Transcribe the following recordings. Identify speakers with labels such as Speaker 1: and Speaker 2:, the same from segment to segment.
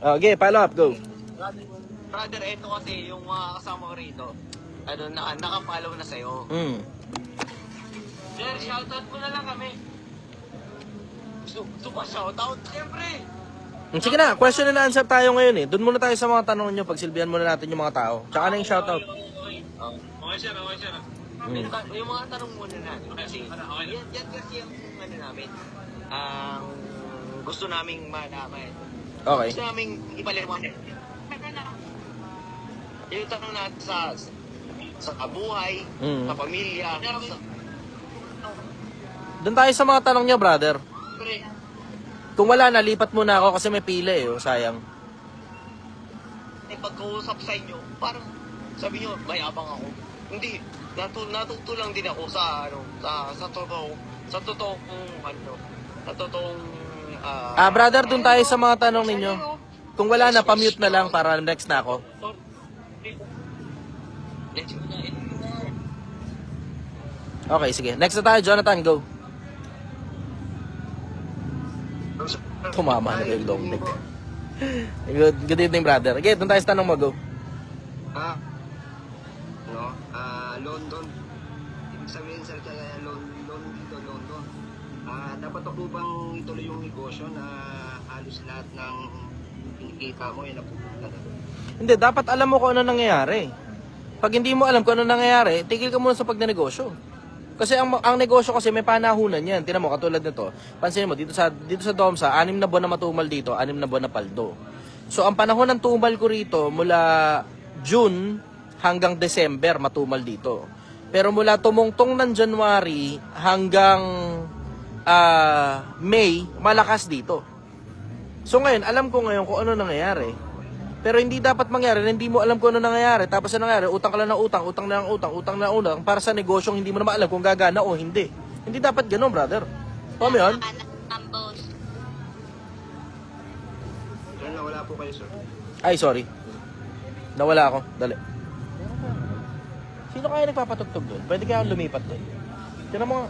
Speaker 1: Okay, follow up, go.
Speaker 2: Brother, ito kasi yung mga kasama ko rito, nakapalaw na sa'yo. Sir, shoutout mo na lang kami. Gusto pa shoutout? Siyempre!
Speaker 1: Sige na, question and answer tayo ngayon eh. Doon muna tayo sa mga tanong nyo, pagsilbihan muna natin yung mga tao. Tsaka na yung shoutout.
Speaker 2: Okay, sir. Yung mga tanong muna natin. Kasi, yan kasi yung ano namin. Ang gusto naming malaman.
Speaker 1: Okay.
Speaker 2: Gusto naming ipaliwanag. Yung tanong natin sa buhay, sa pamilya.
Speaker 1: Doon tayo sa mga tanong nyo, brother.
Speaker 2: Pre,
Speaker 1: Kung wala na, lipat muna ako kasi may pila eh. Sayang.
Speaker 2: pagkausap sa inyo, parang sabi nyo, mayabang ako. Hindi, natuto lang din ako sa totoong
Speaker 1: Brother, doon tayo sa mga tanong ninyo. Kung wala na, pa-mute na lang para next na ako. Okay, sige. Next na tayo, Jonathan, go. Tumama na yung long neck. Good evening, brother. Okay, doon tayo sa tanong mo, go.
Speaker 3: London. Ibig sabihin, sir, kaya London. Dapat ako bang ituloy yung negosyo na halos lahat ng kinikita mo ay napupunta na doon?
Speaker 1: Hindi, dapat alam mo kung ano nangyayari. Pag hindi mo alam kung ano nangyayari, tigil ka muna sa pagnenegosyo. Kasi ang negosyo kasi may panahunan yan. Tingnan mo, katulad nito. Pansin mo, dito sa Domsa, 6 na buwan na matumal dito, 6 na buwan na paldo. So, ang panahon ng tumal ko rito, mula June hanggang December, matumal dito. Pero mula tumungtong ng January hanggang May, malakas dito. So ngayon, alam ko ngayon kung ano nangyayari. Pero hindi dapat mangyari na hindi mo alam kung ano nangyayari. Tapos ano nangyayari, utang ka lang ng utang, utang na ng utang para sa negosyong hindi mo naman alam kung gagana o hindi. Hindi dapat gano'n, brother. Tama yun?
Speaker 3: Sir, nawala po kayo, sir.
Speaker 1: Ay, sorry. Nawala ako. Dali. Sino kaya nagpapatugtog doon? Pwede kaya lumipat doon? Tinan mo nga.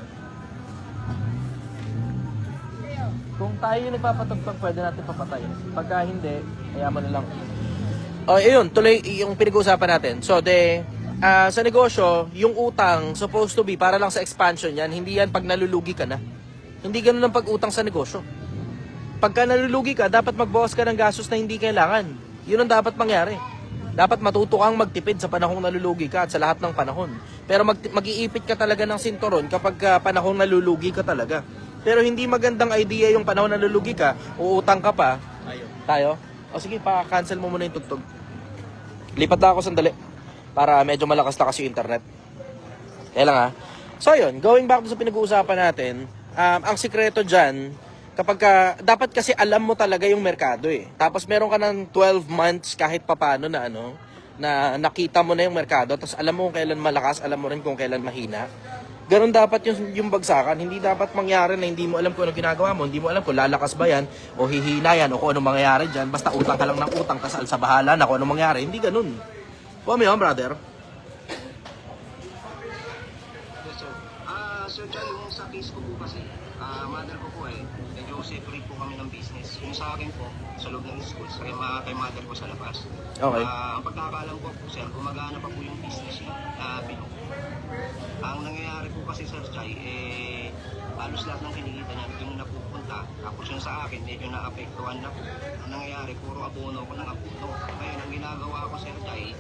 Speaker 1: Kung tayo yung nagpapatugtog, pwede natin papatayin. Pagka hindi, ayaman na lang. O, ayun, tuloy yung pinag-uusapan natin. So, sa negosyo, yung utang, supposed to be, para lang sa expansion yan. Hindi yan pag nalulugi ka na. Hindi ganun ang pag-utang sa negosyo. Pagka nalulugi ka, dapat magbawas ka ng gastos na hindi kailangan. Yun ang dapat mangyari. Dapat matuto kang magtipid sa panahong nalulugi ka at sa lahat ng panahon. Pero mag-iipit ka talaga ng sinturon kapag panahong nalulugi ka talaga. Pero hindi magandang idea yung panahon na nalulugi ka, uutang ka pa. Tayo? O sige, pa-cancel mo muna yung tugtog. Lipat na ako sandali. Para medyo malakas na kasi yung internet. Kaya lang ha. So yun, going back to sa pinag-uusapan natin, ang sikreto dyan, dapat kasi alam mo talaga yung merkado eh. Tapos meron ka ng 12 months kahit papano na na nakita mo na yung merkado. Tapos alam mo kung kailan malakas, alam mo rin kung kailan mahina. Ganon dapat yung bagsakan. Hindi dapat mangyari na hindi mo alam kung ano ginagawa mo. Hindi mo alam kung lalakas ba yan o hihina yan o kung ano mangyayari dyan. Basta utang ka lang ng utang, kasal sa bahala na kung ano mangyayari. Hindi ganon. Huwag mo yun, brother.
Speaker 3: Yes, sir. Sir John, yung sa case ko po kasi, mother ko po medyo separate po kami ng business. Yung sa akin po, sa loob ng school, kay mother ko sa labas.
Speaker 1: Okay.
Speaker 3: Ang pagkakalam ko po, sir, gumagana pa po yung business niya, Pino. Ang nangyayari po kasi, Sir Jai, halos lahat ng kinikita niya yung napupunta. Tapos yung sa akin, medyo naapektuhan na po. Ang nangyayari, puro abono ko ng abono. Kaya ang ginagawa ko, Sir Jai,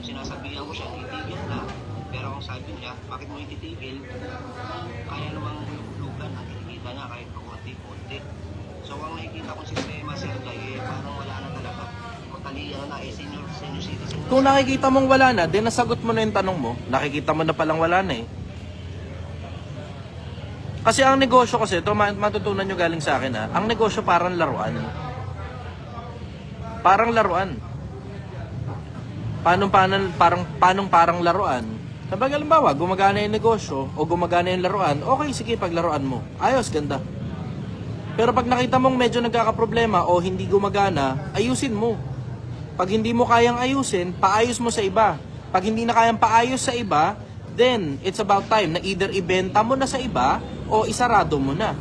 Speaker 3: sinasabihan ko siya, itigil na. Pero kung sabi niya, bakit mo ititigil? Kaya namang lugan ang kinikita niya kahit pa konti-konti. So ang nakikita kong sistema, Sir Jai, parang wala na talaga. Senior citizen.
Speaker 1: Kung nakikita mong wala na, din nasagot mo na yung tanong mo. Nakikita mo na palang wala na eh. Kasi ang negosyo kasi, ito matutunan nyo galing sa akin ha, ang negosyo parang laruan. Parang laruan. Parang laruan. Kapag halimbawa, gumagana yung negosyo o gumagana yung laruan, okay, sige, paglaruan mo. Ayos, ganda. Pero pag nakita mong medyo nagkakaproblema o hindi gumagana, ayusin mo. Pag hindi mo kayang ayusin, paayos mo sa iba. Pag hindi na kayang paayos sa iba, then it's about time na either ibenta mo na sa iba o isarado mo na.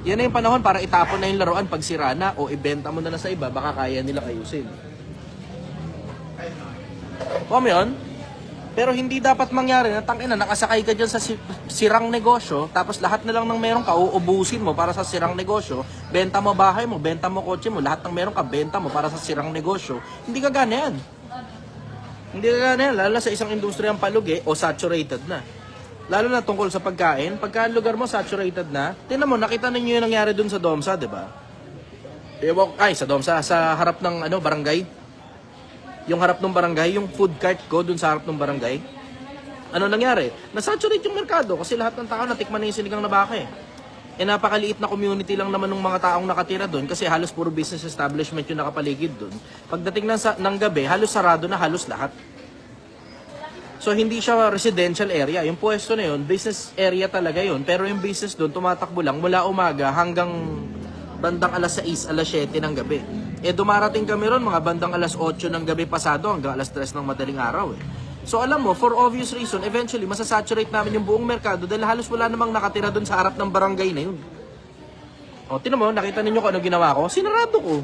Speaker 1: Yan na yung panahon para itapon na yung laruan pag sira na o ibenta mo na lang sa iba, baka kaya nila ayusin. O yun? Pero hindi dapat mangyari na tangina, nakasakay ka dyan sa sirang negosyo, tapos lahat na lang ng meron ka, uubusin mo para sa sirang negosyo, benta mo bahay mo, benta mo kotse mo, lahat ng meron ka, benta mo para sa sirang negosyo. Hindi ka gana yan. Hindi ka gana yan, lalo na sa isang industriyang palugi o saturated na. Lalo na tungkol sa pagkain, pagka lugar mo saturated na, tingnan mo, nakita ninyo yung nangyari dun sa Domsa, di ba? Ay, sa Domsa, sa harap ng barangay. Yung harap ng barangay, yung food cart ko dun sa harap ng barangay. Ano nangyari? Nasaturate yung merkado kasi lahat ng tao natikman na yung sinigang na baka eh. E napakaliit na community lang naman ng mga taong nakatira doon kasi halos puro business establishment yung nakapaligid doon. Pagdating ng gabi, halos sarado na halos lahat. So hindi siya residential area. Yung pwesto na yun, business area talaga yun. Pero yung business doon tumatakbo lang mula umaga hanggang bandang alas 6, alas 7 ng gabi. Eh dumarating kami ron mga bandang alas 8 ng gabi pasado hanggang alas 3 ng madaling araw eh. So alam mo, for obvious reason, eventually masasaturate namin yung buong merkado dahil halos wala namang nakatira doon sa harap ng barangay na yun. O, tinan mo, nakita ninyo kung ano ginawa ko? Sinarado ko.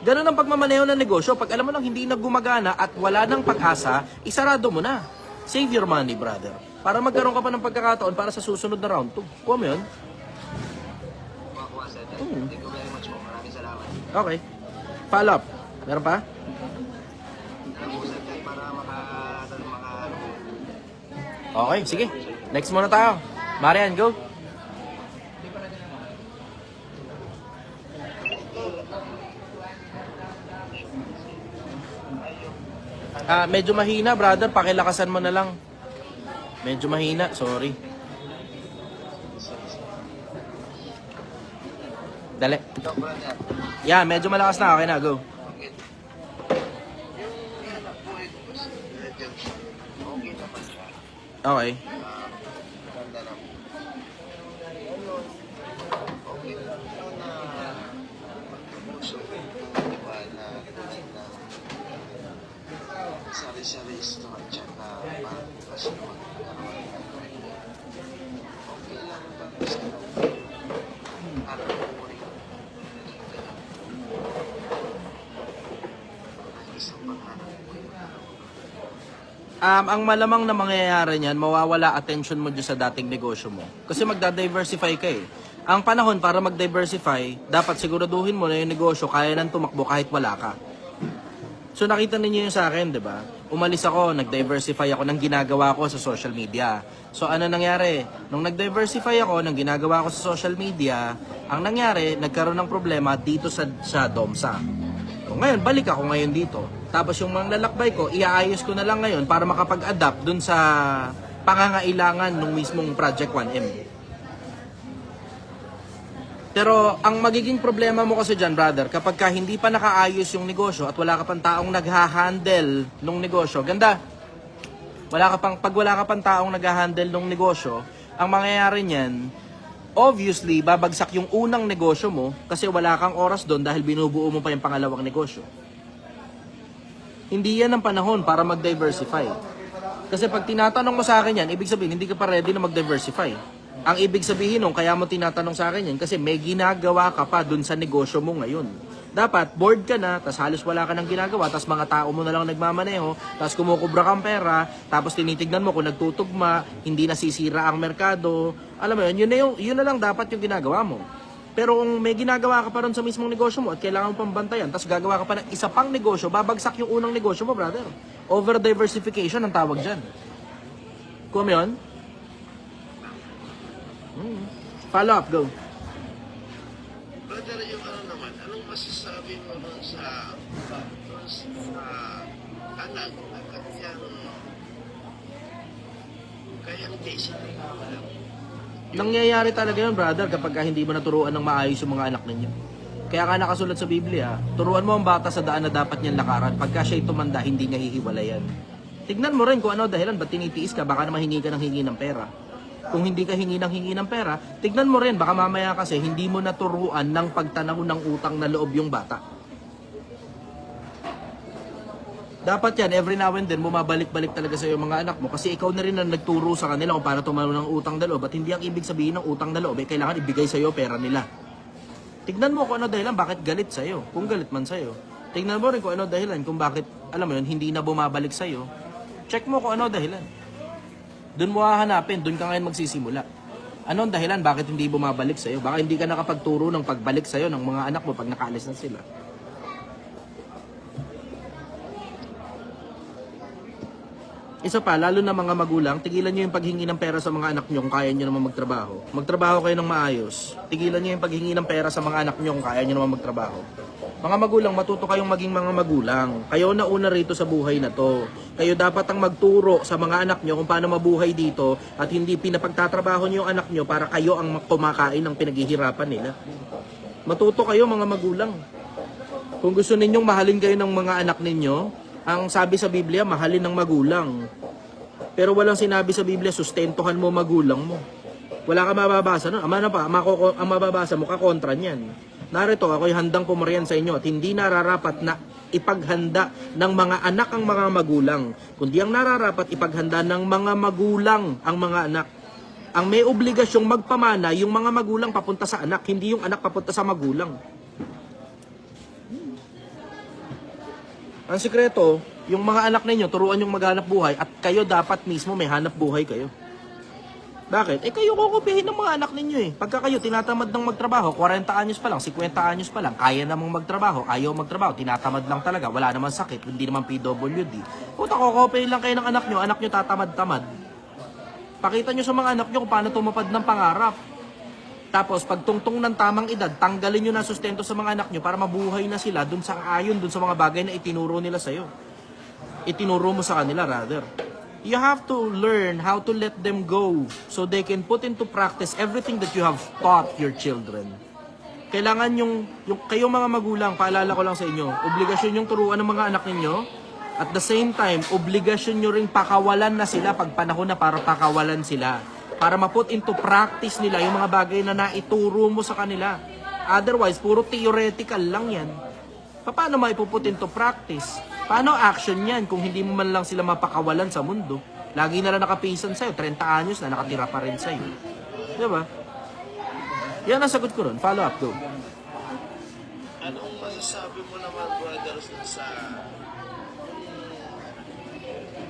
Speaker 1: Ganun ang pagmamaneho ng negosyo. Pag alam mo nang hindi na gumagana at wala nang pag-asa, isarado mo na. Save your money, brother. Para magkaroon ka pa ng pagkakataon para sa susunod na round 2. Kuha mo yun?
Speaker 3: Makuha, sir. Thank you very much po. Maraming salamat.
Speaker 1: Okay. Follow up. Meron pa?
Speaker 3: Ano po, sir, para
Speaker 1: Okay, sige. Next muna tayo. Marian, go. Medyo mahina, brother. Pakilakasan mo na lang. Medyo mahina, sorry. Dali. Yeah, medyo malakas na. Okay na, go. Okay.
Speaker 3: Sari-sari restaurant siya na parang bukas naman magkaroon ng okay lang ba gusto mo ano po rin isang panghanap po
Speaker 1: Ang malamang na mangyayari niyan, mawawala attention mo dyan sa dating negosyo mo. Kasi magda-diversify ka eh. Ang panahon para mag-diversify, dapat siguraduhin mo na yung negosyo kaya nang tumakbo kahit wala ka. So nakita ninyo yung sa akin, 'di ba? Umalis ako, nag-diversify ako ng ginagawa ko sa social media. So ano nangyari? Nung nag-diversify ako ng ginagawa ko sa social media, ang nangyari, nagkaroon ng problema dito sa Domsa. So ngayon, balik ako ngayon dito. Tapos yung mga lalakbay ko, iaayos ko na lang ngayon para makapag-adapt dun sa pangangailangan ng mismong Project 1M. Pero ang magiging problema mo kasi dyan, brother, kapag ka hindi pa nakaayos yung negosyo at wala ka pang taong nagha-handle ng negosyo, ganda. Pag wala ka pang taong nagha-handle ng negosyo, ang mangyayari niyan, obviously, babagsak yung unang negosyo mo kasi wala kang oras doon dahil binubuo mo pa yung pangalawang negosyo. Hindi yan ang panahon para mag-diversify. Kasi pag tinatanong mo sa akin yan, ibig sabihin, hindi ka pa ready na mag-diversify. Ang ibig sabihin nung kaya mo tinatanong sa akin yan kasi may ginagawa ka pa dun sa negosyo mo ngayon. Dapat bored ka na, tas halos wala ka nang ginagawa, tas mga tao mo na lang nagmamaneho, tas kumukubra kang pera, tapos tinitignan mo kung nagtutugma, hindi nasisira ang merkado. Alam mo yun, yun na lang dapat yung ginagawa mo. Pero kung may ginagawa ka pa ron sa mismong negosyo mo at kailangan mo pang bantayan, tas gagawa ka pa ng isa pang negosyo, babagsak yung unang negosyo mo, brother. Over-diversification ang tawag dyan. Kuha mo yun? Follow up, go.
Speaker 3: Brother, yung ano naman, anong masasabi mo nun sa anak ng kanyang destiny?
Speaker 1: Nangyayari talaga yun, brother, kapag hindi mo naturuan ng maayos yung mga anak ninyo. Kaya ka nakasulat sa Biblia, turuan mo ang bata sa daan na dapat niyang lakaran. Pagka siya'y tumanda, hindi niya hihiwalayan. Tignan mo rin kung ano dahilan, ba't tinitiis ka, baka naman hingi ka ng hingi ng pera. Kung hindi ka hingi ng pera, tignan mo rin, baka mamaya kasi hindi mo naturuan ng pagtanaw ng utang na loob yung bata. Dapat yan, every now and then, bumabalik-balik talaga sa yung mga anak mo kasi ikaw na rin ang nagturo sa kanila kung paano tumalo ng utang na loob. At hindi ang ibig sabihin ng utang na loob, eh, kailangan ibigay sa iyo pera nila. Tignan mo kung ano dahilan, bakit galit sa iyo, kung galit man sa iyo. Tignan mo rin kung ano dahilan, kung bakit, alam mo yun, hindi na bumabalik sa iyo. Check mo kung ano dahilan. Doon mo hahanapin, doon ka ngayon magsisimula. Ano ang dahilan, bakit hindi bumabalik sa iyo? Baka hindi ka nakapagturo ng pagbalik sa iyo ng mga anak mo pag nakaalis na sila. Isa pa, lalo na mga magulang, tigilan nyo yung paghingi ng pera sa mga anak nyo kung kaya nyo naman magtrabaho. Magtrabaho kayo ng maayos. Tigilan nyo yung paghingi ng pera sa mga anak nyo kung kaya nyo naman magtrabaho. Mga magulang, matuto kayong maging mga magulang. Kayo na una rito sa buhay na to. Kayo dapat ang magturo sa mga anak nyo kung paano mabuhay dito at hindi pinapagtatrabaho nyo yung anak nyo para kayo ang kumakain ng pinaghihirapan nila. Matuto kayo mga magulang. Kung gusto ninyong mahalin kayo ng mga anak ninyo, ang sabi sa Biblia, mahalin ng magulang. Pero walang sinabi sa Biblia, sustentuhan mo magulang mo. Wala ka mababasa nun. Ang mababasa mo, kakontra niyan. Narito, ako'y handang pumarian sa inyo at hindi nararapat na ipaghanda ng mga anak ang mga magulang. Kundi ang nararapat ipaghanda ng mga magulang ang mga anak. Ang may obligasyong magpamana, yung mga magulang papunta sa anak, hindi yung anak papunta sa magulang. Ang sikreto, yung mga anak ninyo, turuan yung maghanap buhay at kayo dapat mismo may hanap buhay kayo. Bakit? Eh kayo kukupihin ng mga anak ninyo eh. Pagka kayo tinatamad ng magtrabaho, 40 anyos pa lang, 50 anyos pa lang, kaya namang magtrabaho, ayaw magtrabaho, tinatamad lang talaga, wala naman sakit, hindi naman PWD. Puta, kukupihin lang kayo ng anak nyo tatamad-tamad. Pakita nyo sa mga anak nyo kung paano tumapad ng pangarap. Tapos, pag tungtong ng tamang edad, tanggalin nyo na sustento sa mga anak nyo para mabuhay na sila dun sa ayon, dun sa mga bagay na itinuro nila sa'yo. Itinuro mo sa kanila, rather. You have to learn how to let them go so they can put into practice everything that you have taught your children. Kailangan yung kayo mga magulang, paalala ko lang sa inyo, obligasyon yung turuan ng mga anak ninyo. At the same time, obligasyon nyo ring pakawalan na sila pag panahon na para pakawalan sila. Para ma-put into practice nila yung mga bagay na naituro mo sa kanila. Otherwise, puro theoretical lang yan. Paano maipuput into practice? Paano action yan kung hindi mo man lang sila mapakawalan sa mundo? Lagi na lang nakapisan sa'yo, 30 anyos na nakatira pa rin sa'yo. Diba? Yan ang sagot ko ron. Follow up, go.
Speaker 4: Anong masasabi mo naman, brothers, sa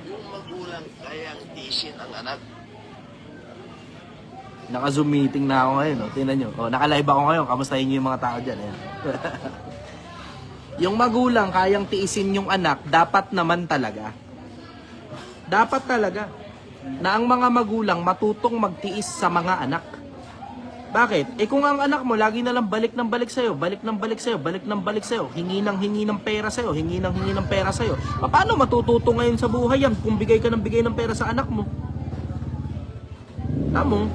Speaker 4: yung magulang kayang tisin ang anak?
Speaker 1: Naka-Zoom meeting na ako ngayon. No? Tingnan nyo. Naka-live ako ngayon. Kamustahin nyo yung mga tao dyan. Ayan. Yung magulang kayang tiisin yung anak, dapat naman talaga. Dapat talaga. Na ang mga magulang matutong magtiis sa mga anak. Bakit? Eh kung ang anak mo lagi na lang balik ng balik sa'yo, balik ng balik sa'yo, balik ng balik sa'yo, hingi ng pera sa'yo, hingi ng pera sa'yo, paano matututo ngayon sa buhay yan kung bigay ka ng bigay ng pera sa anak mo? Tamo?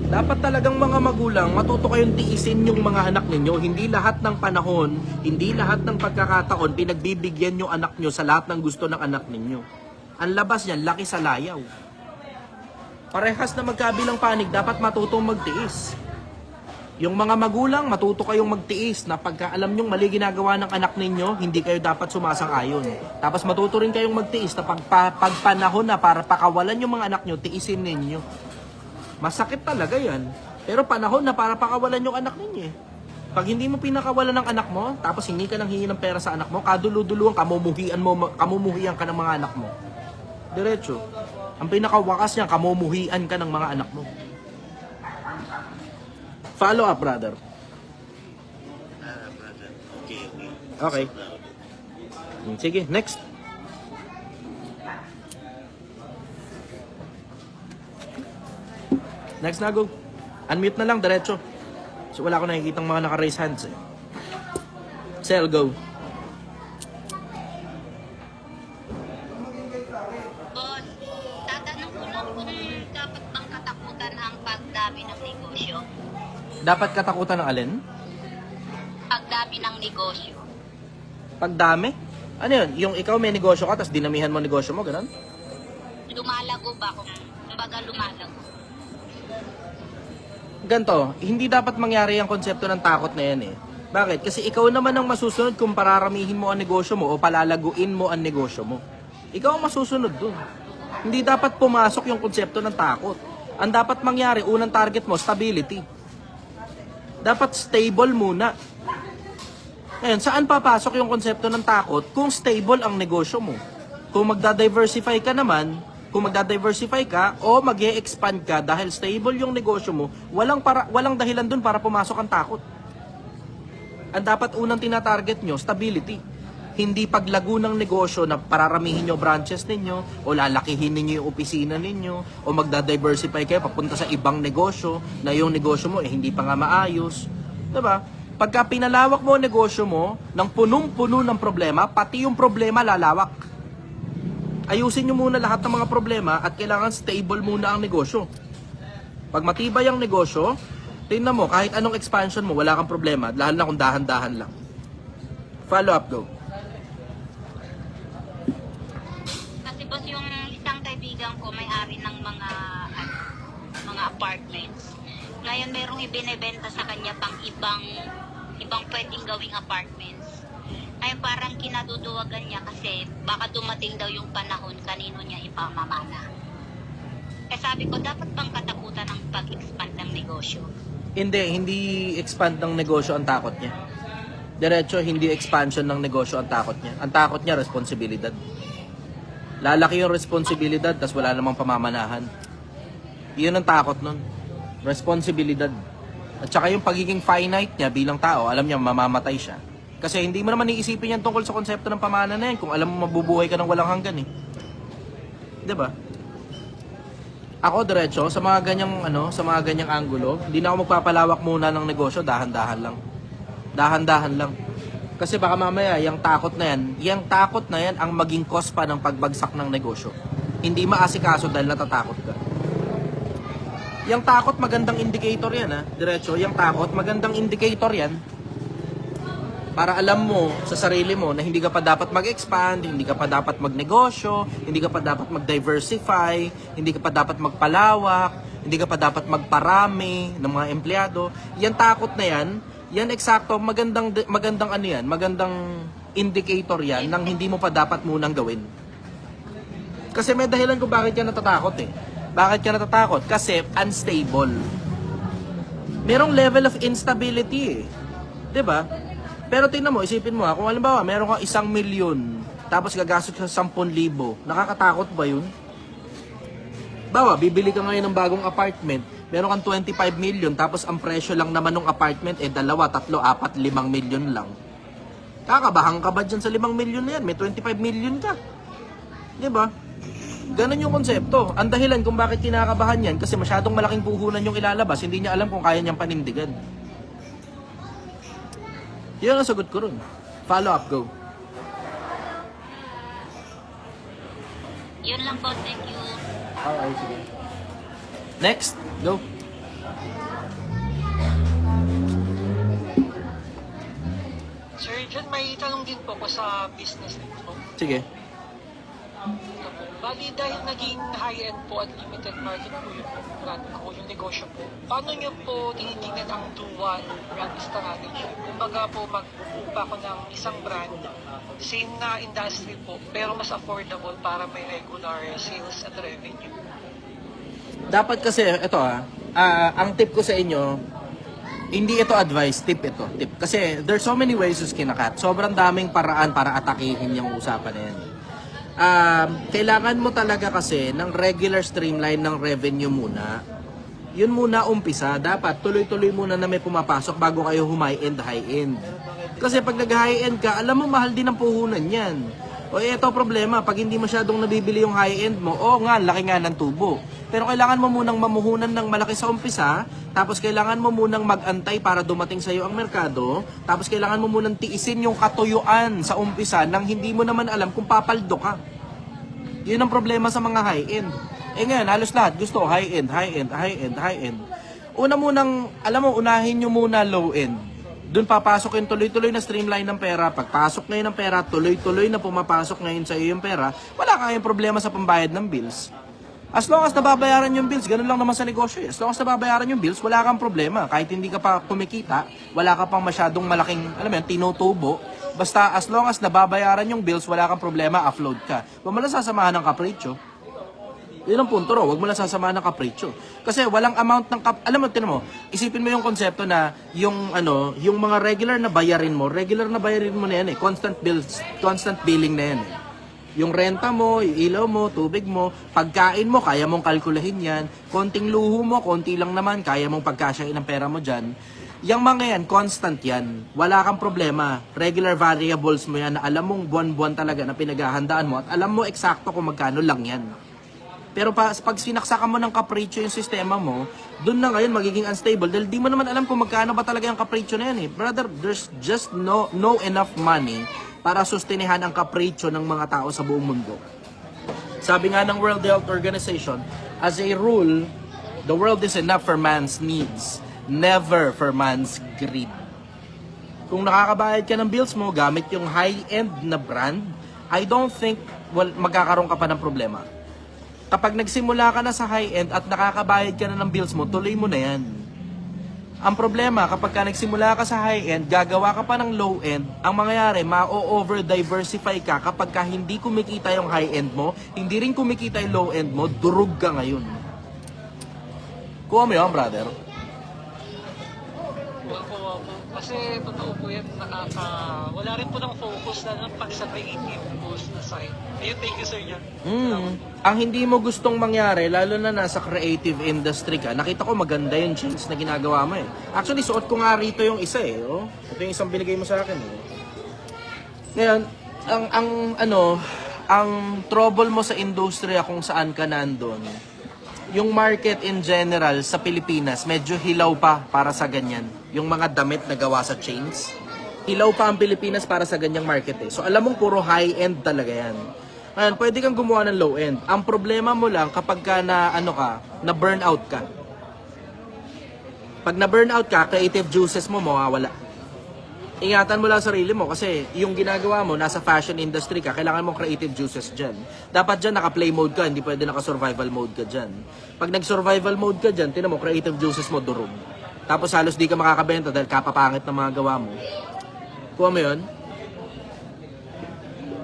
Speaker 1: Dapat talagang mga magulang, matuto kayong tiisin yung mga anak ninyo. Hindi lahat ng panahon, hindi lahat ng pagkakataon, pinagbibigyan yung anak nyo sa lahat ng gusto ng anak ninyo. Ang labas niyan, laki sa layaw. Parehas na magkabilang panig, dapat matutong magtiis. Yung mga magulang, matuto kayong magtiis na pagka alam nyong mali ginagawa ng anak ninyo, hindi kayo dapat sumasang-ayon. Tapos matuto rin kayong magtiis na pagpanahon na para pakawalan yung mga anak nyo, tiisin ninyo. Masakit talaga yan. Pero panahon na para pakawalan yung anak ninyo eh. Pag hindi mo pinakawalan ng anak mo, tapos hingi ka ng hingi ng pera sa anak mo, kaduluduluan, kamumuhian ka ng mga anak mo. Diretso. Ang pinakawakas niya, kamumuhian ka ng mga anak mo. Follow up, brother.
Speaker 4: Brother. Okay.
Speaker 1: Okay. Sige, next. Next na, go. Unmute na lang, diretso. So, wala ko nakikita mga naka-raise hands eh. Sel, go.
Speaker 5: Boss, tatanong ko lang kung dapat bang katakutan ang pagdami ng negosyo?
Speaker 1: Dapat katakutan ng alin?
Speaker 5: Pagdami ng negosyo.
Speaker 1: Pagdami? Ano yun? Yung ikaw may negosyo ka, tapos dinamihan mo negosyo mo, ganun?
Speaker 5: Lumalago ba kung kumbaga lumalago?
Speaker 1: Ganto, hindi dapat mangyari ang konsepto ng takot na yan eh. Bakit? Kasi ikaw naman ang masusunod kung pararamihin mo ang negosyo mo o palalaguin mo ang negosyo mo. Ikaw ang masusunod dun. Hindi dapat pumasok yung konsepto ng takot. Ang dapat mangyari, unang target mo, stability. Dapat stable muna. Ngayon, saan papasok yung konsepto ng takot kung stable ang negosyo mo? Kung magda-diversify ka naman, kung magda-diversify ka o mag-e-expand ka dahil stable yung negosyo mo, walang dahilan dun para pumasok ang takot. Ang dapat unang tinatarget nyo, stability. Hindi paglago ng negosyo na pararamihin nyo branches ninyo o lalakihin ninyo yung opisina ninyo o magda-diversify kayo papunta sa ibang negosyo na yung negosyo mo hindi pa nga maayos. Diba? Pagka pinalawak mo ang negosyo mo ng punong-puno ng problema, pati yung problema lalawak. Ayusin nyo muna lahat ng mga problema at kailangan stable muna ang negosyo. Pag matibay ang negosyo, tingnan mo, kahit anong expansion mo, wala kang problema, lalo na kung dahan-dahan lang. Follow up, go.
Speaker 5: Kasi boss, yung isang kaibigan ko may-ari ng mga apartments. Ngayon merong ibinebenta sa kanya pang ibang pwedeng gawing apartments. Ngayon parang kinaduduwagan niya kasi baka dumating daw yung panahon kanino niya ipamamana. Kaya sabi ko, dapat bang katakutan ng pag-expand ng negosyo?
Speaker 1: Hindi expand ng negosyo ang takot niya. Diretso, hindi expansion ng negosyo ang takot niya. Ang takot niya, responsibilidad. Lalaki yung responsibilidad, tas wala namang pamamanahan. Yun ang takot nun. Responsibilidad. At saka yung pagiging finite niya bilang tao, alam niya mamamatay siya. Kasi hindi mo naman iisipin yan tungkol sa konsepto ng pamana na yan kung alam mo mabubuhay ka ng walang hanggan eh. 'Di ba? Ako diretso sa mga ganyang anggulo, hindi na ako magpapalawak muna ng negosyo, dahan-dahan lang. Dahan-dahan lang. Kasi baka mamaya yung takot na yan ang maging cause pa ng pagbagsak ng negosyo. Hindi maasikaso dahil natatakot ka. Yung takot magandang indicator yan ha, diretso, yung takot magandang indicator yan. Para alam mo sa sarili mo na hindi ka pa dapat mag-expand, hindi ka pa dapat magnegosyo, hindi ka pa dapat mag-diversify, hindi ka pa dapat magpalawak, hindi ka pa dapat magparami ng mga empleyado. Yan takot na yan eksakto, magandang indicator yan ng hindi mo pa dapat munang gawin. Kasi may dahilan kung bakit ka natatakot eh. Bakit ka natatakot? Kasi unstable. Merong level of instability eh. 'Di ba? Pero tingnan mo, isipin mo kung halimbawa meron kang 1 milyon tapos gagastos ka 10,000, nakakatakot ba yun? Bawa, bibili ka ngayon ng bagong apartment, meron kang 25 million tapos ang presyo lang naman ng apartment 2, 3, 4, 5 milyon lang. Kakabahan ka ba dyan sa 5 milyon na yan? May 25 million ka. Diba? Ganon yung konsepto. Ang dahilan kung bakit kinakabahan yan kasi masyadong malaking puhunan yung ilalabas, hindi niya alam kung kaya niyang panindigan. Yun ang sagot ko ron. Follow up, go.
Speaker 5: Yun lang po, thank you.
Speaker 1: Okay, sige. Next, go.
Speaker 6: Sir John, may tanong din po ko sa business din po.
Speaker 1: Sige.
Speaker 6: Bali, dahil naging high-end po at limited market po yung brand ko, yung negosyo po, paano nyo po tinitingnan ang dual brand strategy? Kumbaga po, magbubuo ako ng isang brand, same na industry po, pero mas affordable para may regular sales at revenue.
Speaker 1: Dapat kasi, ito ang tip ko sa inyo, hindi ito advice, tip ito. Tip. Kasi there's so many ways to skin a cat. Sobrang daming paraan para atakihin yung usapan na yan. Kailangan mo talaga kasi ng regular streamline ng revenue muna. Yun muna umpisa. Dapat tuloy-tuloy muna na may pumapasok bago kayo high-end, high-end. Kasi pag nag-high-end ka, alam mo mahal din ang puhunan yan. O ito problema, pag hindi masyadong nabibili yung high-end mo, nga, laki nga ng tubo. Pero kailangan mo munang mamuhunan ng malaki sa umpisa, tapos kailangan mo munang mag-antay para dumating sa iyo ang merkado, tapos kailangan mo munang tiisin yung katuyuan sa umpisa nang hindi mo naman alam kung papaldo ka. Yun ang problema sa mga high-end. Ngayon, halos lahat gusto high-end, high-end, high-end, high-end. Una munang, alam mo, unahin nyo muna low-end. Doon papasok yung tuloy-tuloy na streamline ng pera. Pagpasok ngayon ng pera, tuloy-tuloy na pumapasok ngayon sa iyo yung pera, wala kayong problema sa pambayad ng bills. As long as nababayaran yung bills, ganun lang naman sa negosyo eh. As long as nababayaran yung bills, wala kang problema. Kahit hindi ka pa kumikita, wala ka pang masyadong malaking, alam mo yun, tinutubo. Basta as long as nababayaran yung bills, wala kang problema, upload ka. Huwag mo lang sasamahan ng kapritsyo. Yun ang punto ro, huwag mo lang sasamahan ng kapritsyo. Kasi walang amount ng alam mo, tinan mo, isipin mo yung konsepto na yung yung mga regular na bayarin mo na yan eh. Constant bills, constant billing na yan eh. Yung renta mo, yung ilaw mo, tubig mo, pagkain mo, kaya mong kalkulahin yan. Konting luho mo, konti lang naman, kaya mong pagkasyain ng pera mo dyan. Yung mga yan, constant yan. Wala kang problema. Regular variables mo yan na alam mong buwan-buwan talaga na pinaghahandaan mo at alam mo eksakto kung magkano lang yan. Pero pag sinaksakan mo ng kapritsyo yung sistema mo, dun na ngayon magiging unstable dahil di mo naman alam kung magkano ba talaga yung kapritsyo na yan eh. Brother, there's just no enough money para sustenihan ang kapritsyo ng mga tao sa buong mundo. Sabi nga ng World Health Organization, as a rule, the world is enough for man's needs, never for man's greed. Kung nakakabayad ka ng bills mo gamit yung high-end na brand, I don't think magkakaroon ka pa ng problema. Kapag nagsimula ka na sa high-end at nakakabayad ka na ng bills mo, tuloy mo na yan. Ang problema, kapag ka nagsimula ka sa high-end, gagawa ka pa ng low-end, ang mangyayari, ma-over-diversify ka kapag ka hindi kumikita yung high-end mo, hindi rin kumikita yung low-end mo, durug ka ngayon. Kuha mo yun, brother.
Speaker 6: Opo. Kasi totoo po yan, wala rin po ng focus na pag sa creative post na side. Ayun, thank you sir yan.
Speaker 1: Ang hindi mo gustong mangyari, lalo na nasa creative industry ka, nakita ko maganda yung jeans na ginagawa mo eh. Actually, suot ko nga rito yung isa eh. Oh. Ito yung isang binigay mo sa akin eh. Ngayon, ang trouble mo sa industriya kung saan ka nandun, yung market in general sa Pilipinas, medyo hilaw pa para sa ganyan. Yung mga damit na gawa sa chains, hilaw pa ang Pilipinas para sa ganyang market eh. So alam mong puro high-end talaga yan. Ngayon, pwede kang gumawa ng low-end. Ang problema mo lang kapag ka na burnout ka. Pag na burnout ka, creative juices mo mawawala. Ingatan mo lang sarili mo kasi yung ginagawa mo, nasa fashion industry ka, kailangan mo creative juices dyan. Dapat dyan naka-play mode ka, hindi pwede naka-survival mode ka dyan. Pag nag-survival mode ka dyan, tinan mo, creative juices mo durog. Tapos halos di ka makakabenta dahil kapapangit ng mga gawa mo. Kuha mo yun?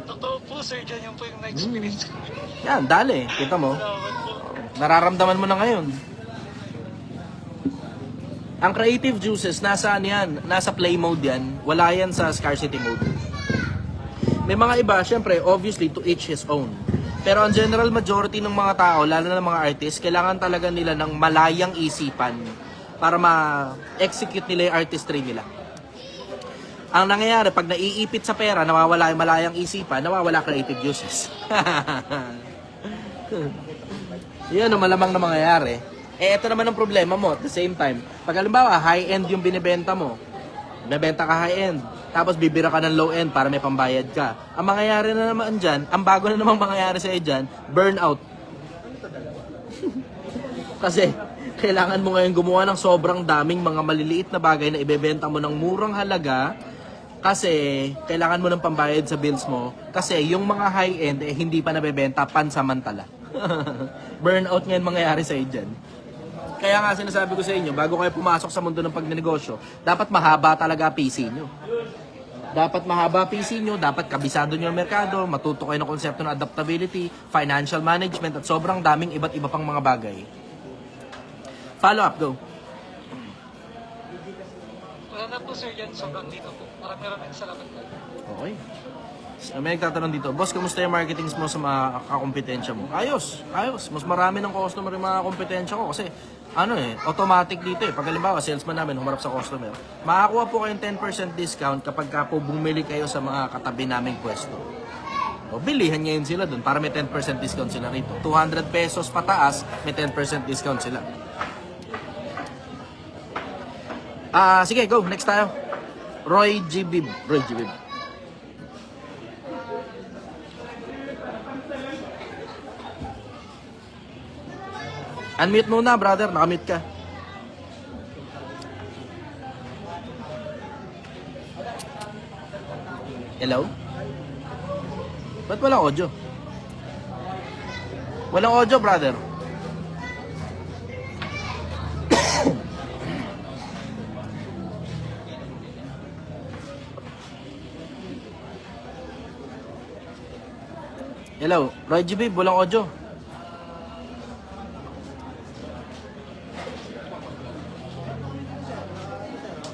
Speaker 6: Totoo po sir, dyan yung po yung na-experience ko.
Speaker 1: Yan, dali. Kita mo.
Speaker 6: Salamat po.
Speaker 1: Nararamdaman mo na ngayon. Ang creative juices, nasaan yan? Nasa play mode yan. Wala yan sa scarcity mode. May mga iba, syempre, obviously, to each his own. Pero ang general majority ng mga tao, lalo na ng mga artists, kailangan talaga nila ng malayang isipan para ma-execute nila yung artistry nila. Ang nangyayari, pag naiipit sa pera, nawawala yung malayang isipan, nawawala creative juices. Yan ang malamang na mangyayari. Eh, ito naman ang problema mo at the same time. Pag halimbawa, high-end yung binibenta mo, nabenta ka high-end, tapos bibira ka ng low-end para may pambayad ka. Ang mangyayari na naman dyan, ang bago na namang mangyayari sa'yo dyan, burnout. Kasi, kailangan mo ngayon gumawa ng sobrang daming mga maliliit na bagay na ibebenta mo ng murang halaga kasi kailangan mo ng pambayad sa bills mo kasi yung mga high-end eh hindi pa nabebenta pansamantala. Burnout ngayon mangyayari sa'yo dyan. Kaya nga sinasabi ko sa inyo, bago kayo pumasok sa mundo ng pagnenegosyo, dapat mahaba talaga PC nyo. Dapat mahaba PC nyo, dapat kabisado nyo ang merkado, matuto kayo ng konsepto ng adaptability, financial management, at sobrang daming iba't iba pang mga bagay. Follow up, go.
Speaker 6: Wala na po sir yan, sobrang dito po. Maraming salamat po.
Speaker 1: Okay. May nagtatanong dito, boss, kamusta yung marketing mo sa mga kakompetensya mo? Ayos. Mas marami ng customer yung mga kompetensya ko kasi automatic dito eh. Pag halimbawa, salesman namin humarap sa customer, makakuha po kayong 10% discount kapag ka po bumili kayo sa mga katabi naming pwesto. O, bilihan ngayon sila dun para may 10% discount sila rito. 200 pesos pataas, may 10% discount sila. Sige, go. Next tayo. Roy G. Bib. Unmute muna, brother. Nakamute ka. Hello? Ba't walang audio? Walang audio, brother. Hello, Roy G. Babe, walang audio.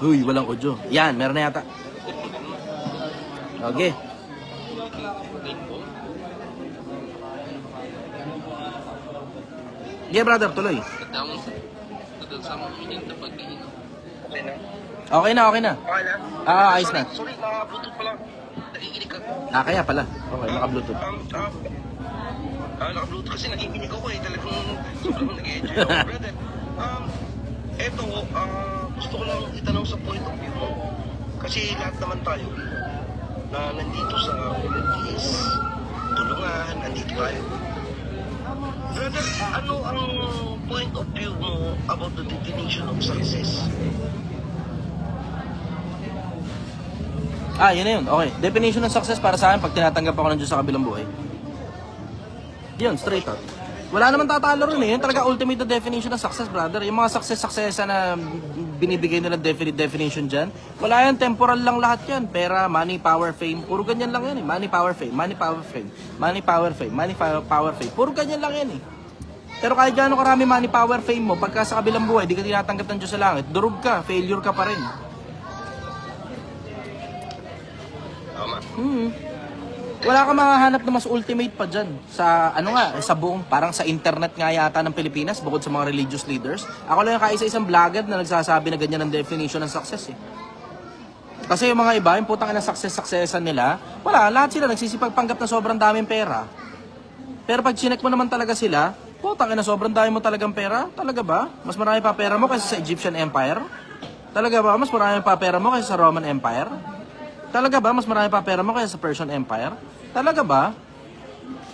Speaker 1: Uy, walang audio. Yan, meron na yata. Okay. Yeah, brother, tuloy. Okay na, okay na.
Speaker 3: Okay na?
Speaker 1: Ayos na.
Speaker 3: Sorry, naka-bluetooth pala. Nakikinig ka.
Speaker 1: Kaya pala. Okay, naka-bluetooth.
Speaker 3: Naka-bluetooth kasi nakikinig ako eh. Talagang sobrang nag-enjoy ako, brother. Eto, gusto ko lang itanong sa point of view mo. Kasi lahat naman tayo na nandito sa Philippines, tulungan, nandito tayo. Brother, ano ang point of view mo about the definition of success?
Speaker 1: Yun na yun. Okay. Definition ng success para sa akin pag tinatanggap ako ng Diyos sa kabilang buhay. Yun, straight out. Wala naman tatalo rin eh. Yun talaga ultimate na definition ng success, brother. Yung mga success na binibigay nila definition dyan, wala yan. Temporal lang lahat yan. Pera, money, power, fame. Puro ganyan lang yan eh. Money, power, fame. Money, power, fame. Money, power, fame. Money, power, fame. Puro ganyan lang yan eh. Pero kahit gaano karami money, power, fame mo, pagka sa kabilang buhay, di ka tinatanggap ng Diyos sa langit, durog ka, failure ka pa rin. Wala ka makahanap na mas ultimate pa dyan sa sa buong parang sa internet nga yata ng Pilipinas bukod sa mga religious leaders. Ako lang yung kaisa-isang vlogger na nagsasabi na ganyan ang definition ng success eh. Kasi yung mga iba, yung putang ina successan nila, wala, lahat sila nagsisipagpanggap na sobrang daming pera. Pero pag chinek mo naman talaga sila, putang ina sobrang dami mo talagang pera? Talaga ba? Mas marami pa pera mo kaysa sa Egyptian Empire? Talaga ba? Mas marami pa pera mo kaysa sa Roman Empire? Talaga ba? Mas marami pa pera mo kaysa sa Persian Empire? Talaga ba?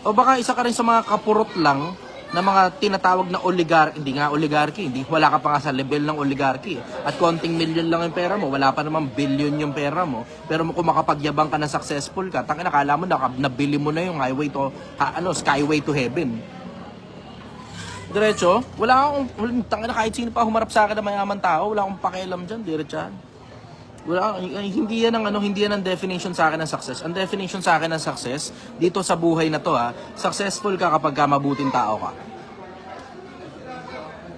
Speaker 1: O baka isa ka rin sa mga kapurot lang na mga tinatawag na oligarchy. Hindi nga oligarchy. Hindi, wala ka pa nga sa level ng oligarchy. At konting million lang yung pera mo. Wala pa namang billion yung pera mo. Pero kung makapagyabang ka na successful ka, tangina, akala mo nabili mo na yung highway to, skyway to heaven. Diretso, wala akong, tangina, kahit sino pa humarap sa akin na mayaman tao, wala akong pakialam dyan, diretsahan. Wala, hindi yan ang definition sa akin ng success. Ang definition sa akin ng success dito sa buhay na to successful ka kapag mabuting tao ka.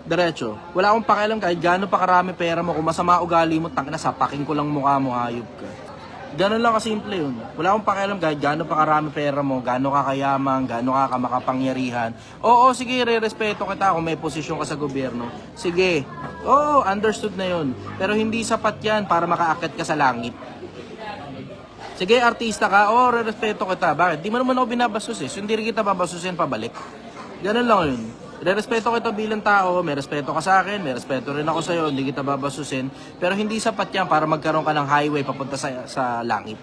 Speaker 1: Diretso. Wala akong pakialam kahit gaano pa karami pera mo, kung masama ugali mo, tangina, sapakin ko lang mukha mo, hayop ka. Ganun lang kasimple yun. Wala akong pakialam kahit gaano pa karami pera mo, gaano ka kayaman, gaano ka makapangyarihan. Oo, sige, re-respeto kita kung may posisyon ka sa gobyerno. Sige. Oo, understood na yun. Pero hindi sapat yan para makaakit ka sa langit. Sige, artista ka. Oo, re-respeto kita. Bakit? Di mo naman ako binabasos eh. So, hindi rin kita babasusin pabalik. Ganun lang yun. Re-respeto kita bilang tao, may respeto ka sa akin, may respeto rin ako sa'yo, hindi kita babasusin. Pero hindi sapat yan para magkaroon ka ng highway papunta sa langit.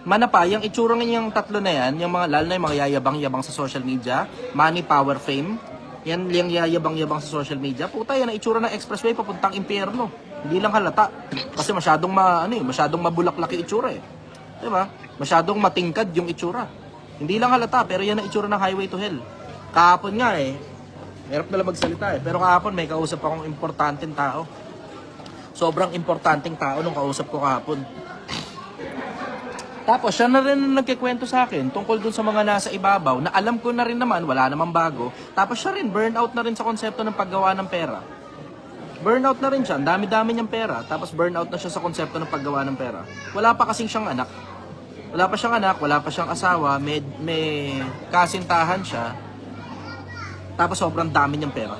Speaker 1: Manapa, yung itsura ng tatlo na yan, yung mga, lalo na yung mga yayabang-yabang sa social media, money, power, fame, yan yung yayabang-yabang sa social media, puta yan ang itsura ng expressway papuntang impyerno. Hindi lang halata. Kasi masyadong mabulaklak yung itsura eh. Diba? Masyadong matingkad yung itsura. Hindi lang halata, pero yan ang itsura ng highway to hell. Kahapon nga eh, hirap na lang magsalita eh, pero kahapon may kausap akong importanteng tao. Sobrang importanteng tao nung kausap ko kahapon. Tapos siya na rin nagkikwento sa akin tungkol dun sa mga nasa ibabaw na alam ko na rin naman, wala namang bago. Tapos siya rin, burnout na rin sa konsepto ng paggawa ng pera. Burnout na rin siya, ang dami-dami niyang pera. Tapos burnout na siya sa konsepto ng paggawa ng pera. Wala pa kasing siyang anak. Wala pa siyang anak, wala pa siyang asawa, may kasintahan siya. Tapos sobrang dami niyang pera.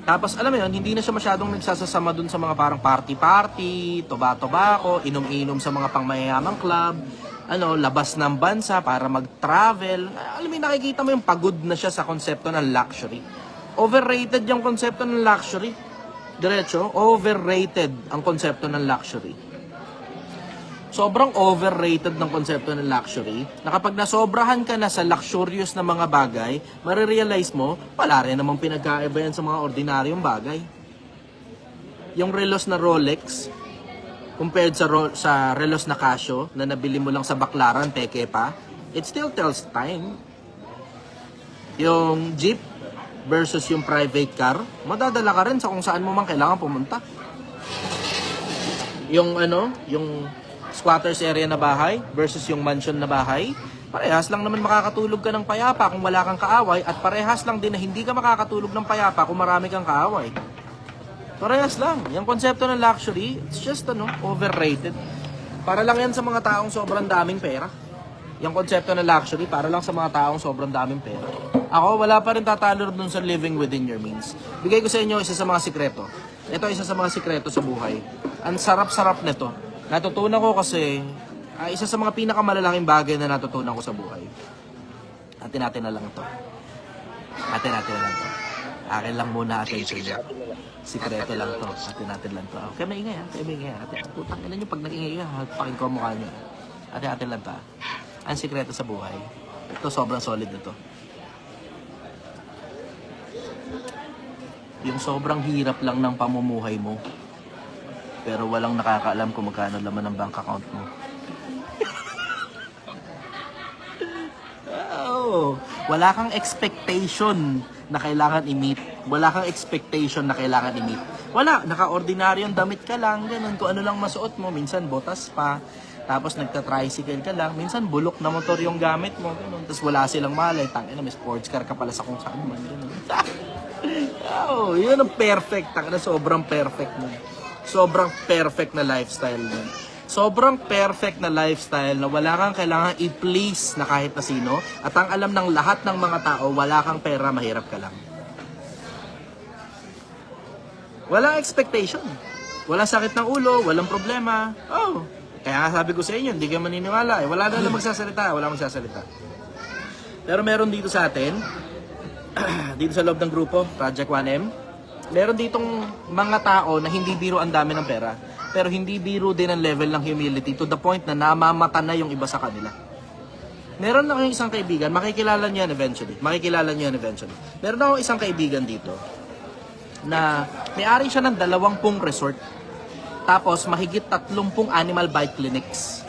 Speaker 1: Tapos alam mo yun, hindi na siya masyadong nagsasasama dun sa mga parang party-party, toba-tobacco, inom-inom sa mga pangmayayamang club, labas ng bansa para mag-travel. Alam mo, nakikita mo yung pagod na siya sa konsepto ng luxury. Overrated yung konsepto ng luxury. Diretso, overrated ang konsepto ng luxury. Sobrang overrated ng konsepto ng luxury na kapag nasobrahan ka na sa luxurious na mga bagay, marirealize mo, wala rin namang pinagkaiba yan sa mga ordinaryong bagay. Yung relos na Rolex, compared sa relos na Casio na nabili mo lang sa Baclaran, peke pa, it still tells time. Yung jeep versus yung private car, madadala ka rin sa kung saan mo man kailangan pumunta. Yung squatters area na bahay versus yung mansion na bahay, Parehas lang naman makakatulog ka ng payapa kung wala kang kaaway at parehas lang din na hindi ka makakatulog ng payapa kung marami kang kaaway. Parehas lang. Yung konsepto ng luxury, it's just overrated. Para lang yan sa mga taong sobrang daming pera. Yung konsepto ng luxury, para lang sa mga taong sobrang daming pera. Ako, wala pa rin tatalo dun sa living within your means. Bigay ko sa inyo isa sa mga sikreto. Ito isa sa mga sikreto sa buhay. Ang sarap-sarap nito. Natutunan ko kasi, isa sa mga pinakamalalaking bagay na natutunan ko sa buhay. Atin natin na lang ito. Atin natin na lang ito. Akin lang muna attention niya. Sikreto lang to. Atin natin lang to. Okay, maingay ha. Kaya maingay ha. Putang ina nyo pag nag-ingay ha. Pakin ko ang mukha nyo. Atin natin lang to. Ang sikreto sa buhay. Ito sobrang solid na to. Yung sobrang hirap lang ng pamumuhay mo. Pero walang nakakaalam kung magkano laman ng bank account mo. Oh, wala kang expectation na kailangan i-meet. Wala kang expectation na kailangan i-meet. Wala, naka-ordinaryong damit ka lang, ganun. Kung ano lang masuot mo, minsan botas pa. Tapos nagta-tricycle ka lang. Minsan bulok na motor yung gamit mo, ganun. Tapos wala silang malay. Tangina, may sports car ka pala sa kung saan man, ganun. Oh, yun ang perfect. Tangina, sobrang perfect mo. Sobrang perfect na lifestyle mo. Sobrang perfect na lifestyle na wala kang kailangan i-please na kahit na sino. At ang alam ng lahat ng mga tao, wala kang pera, mahirap ka lang. Walang expectation. Walang sakit ng ulo, walang problema. Oh, kaya sabi ko sa inyo, hindi kayo maniniwala. Wala na lang magsasalita, wala magsasalita. Pero meron dito sa atin, dito sa loob ng grupo, Project 1M, meron ditong mga tao na hindi biro ang dami ng pera. Pero hindi biro din ang level ng humility to the point na namamata na yung iba sa kanila. Meron akong isang kaibigan, makikilala niyo yan eventually. Meron akong isang kaibigan dito na may-ari siya ng 20 resort. Tapos mahigit 30 animal bite clinics.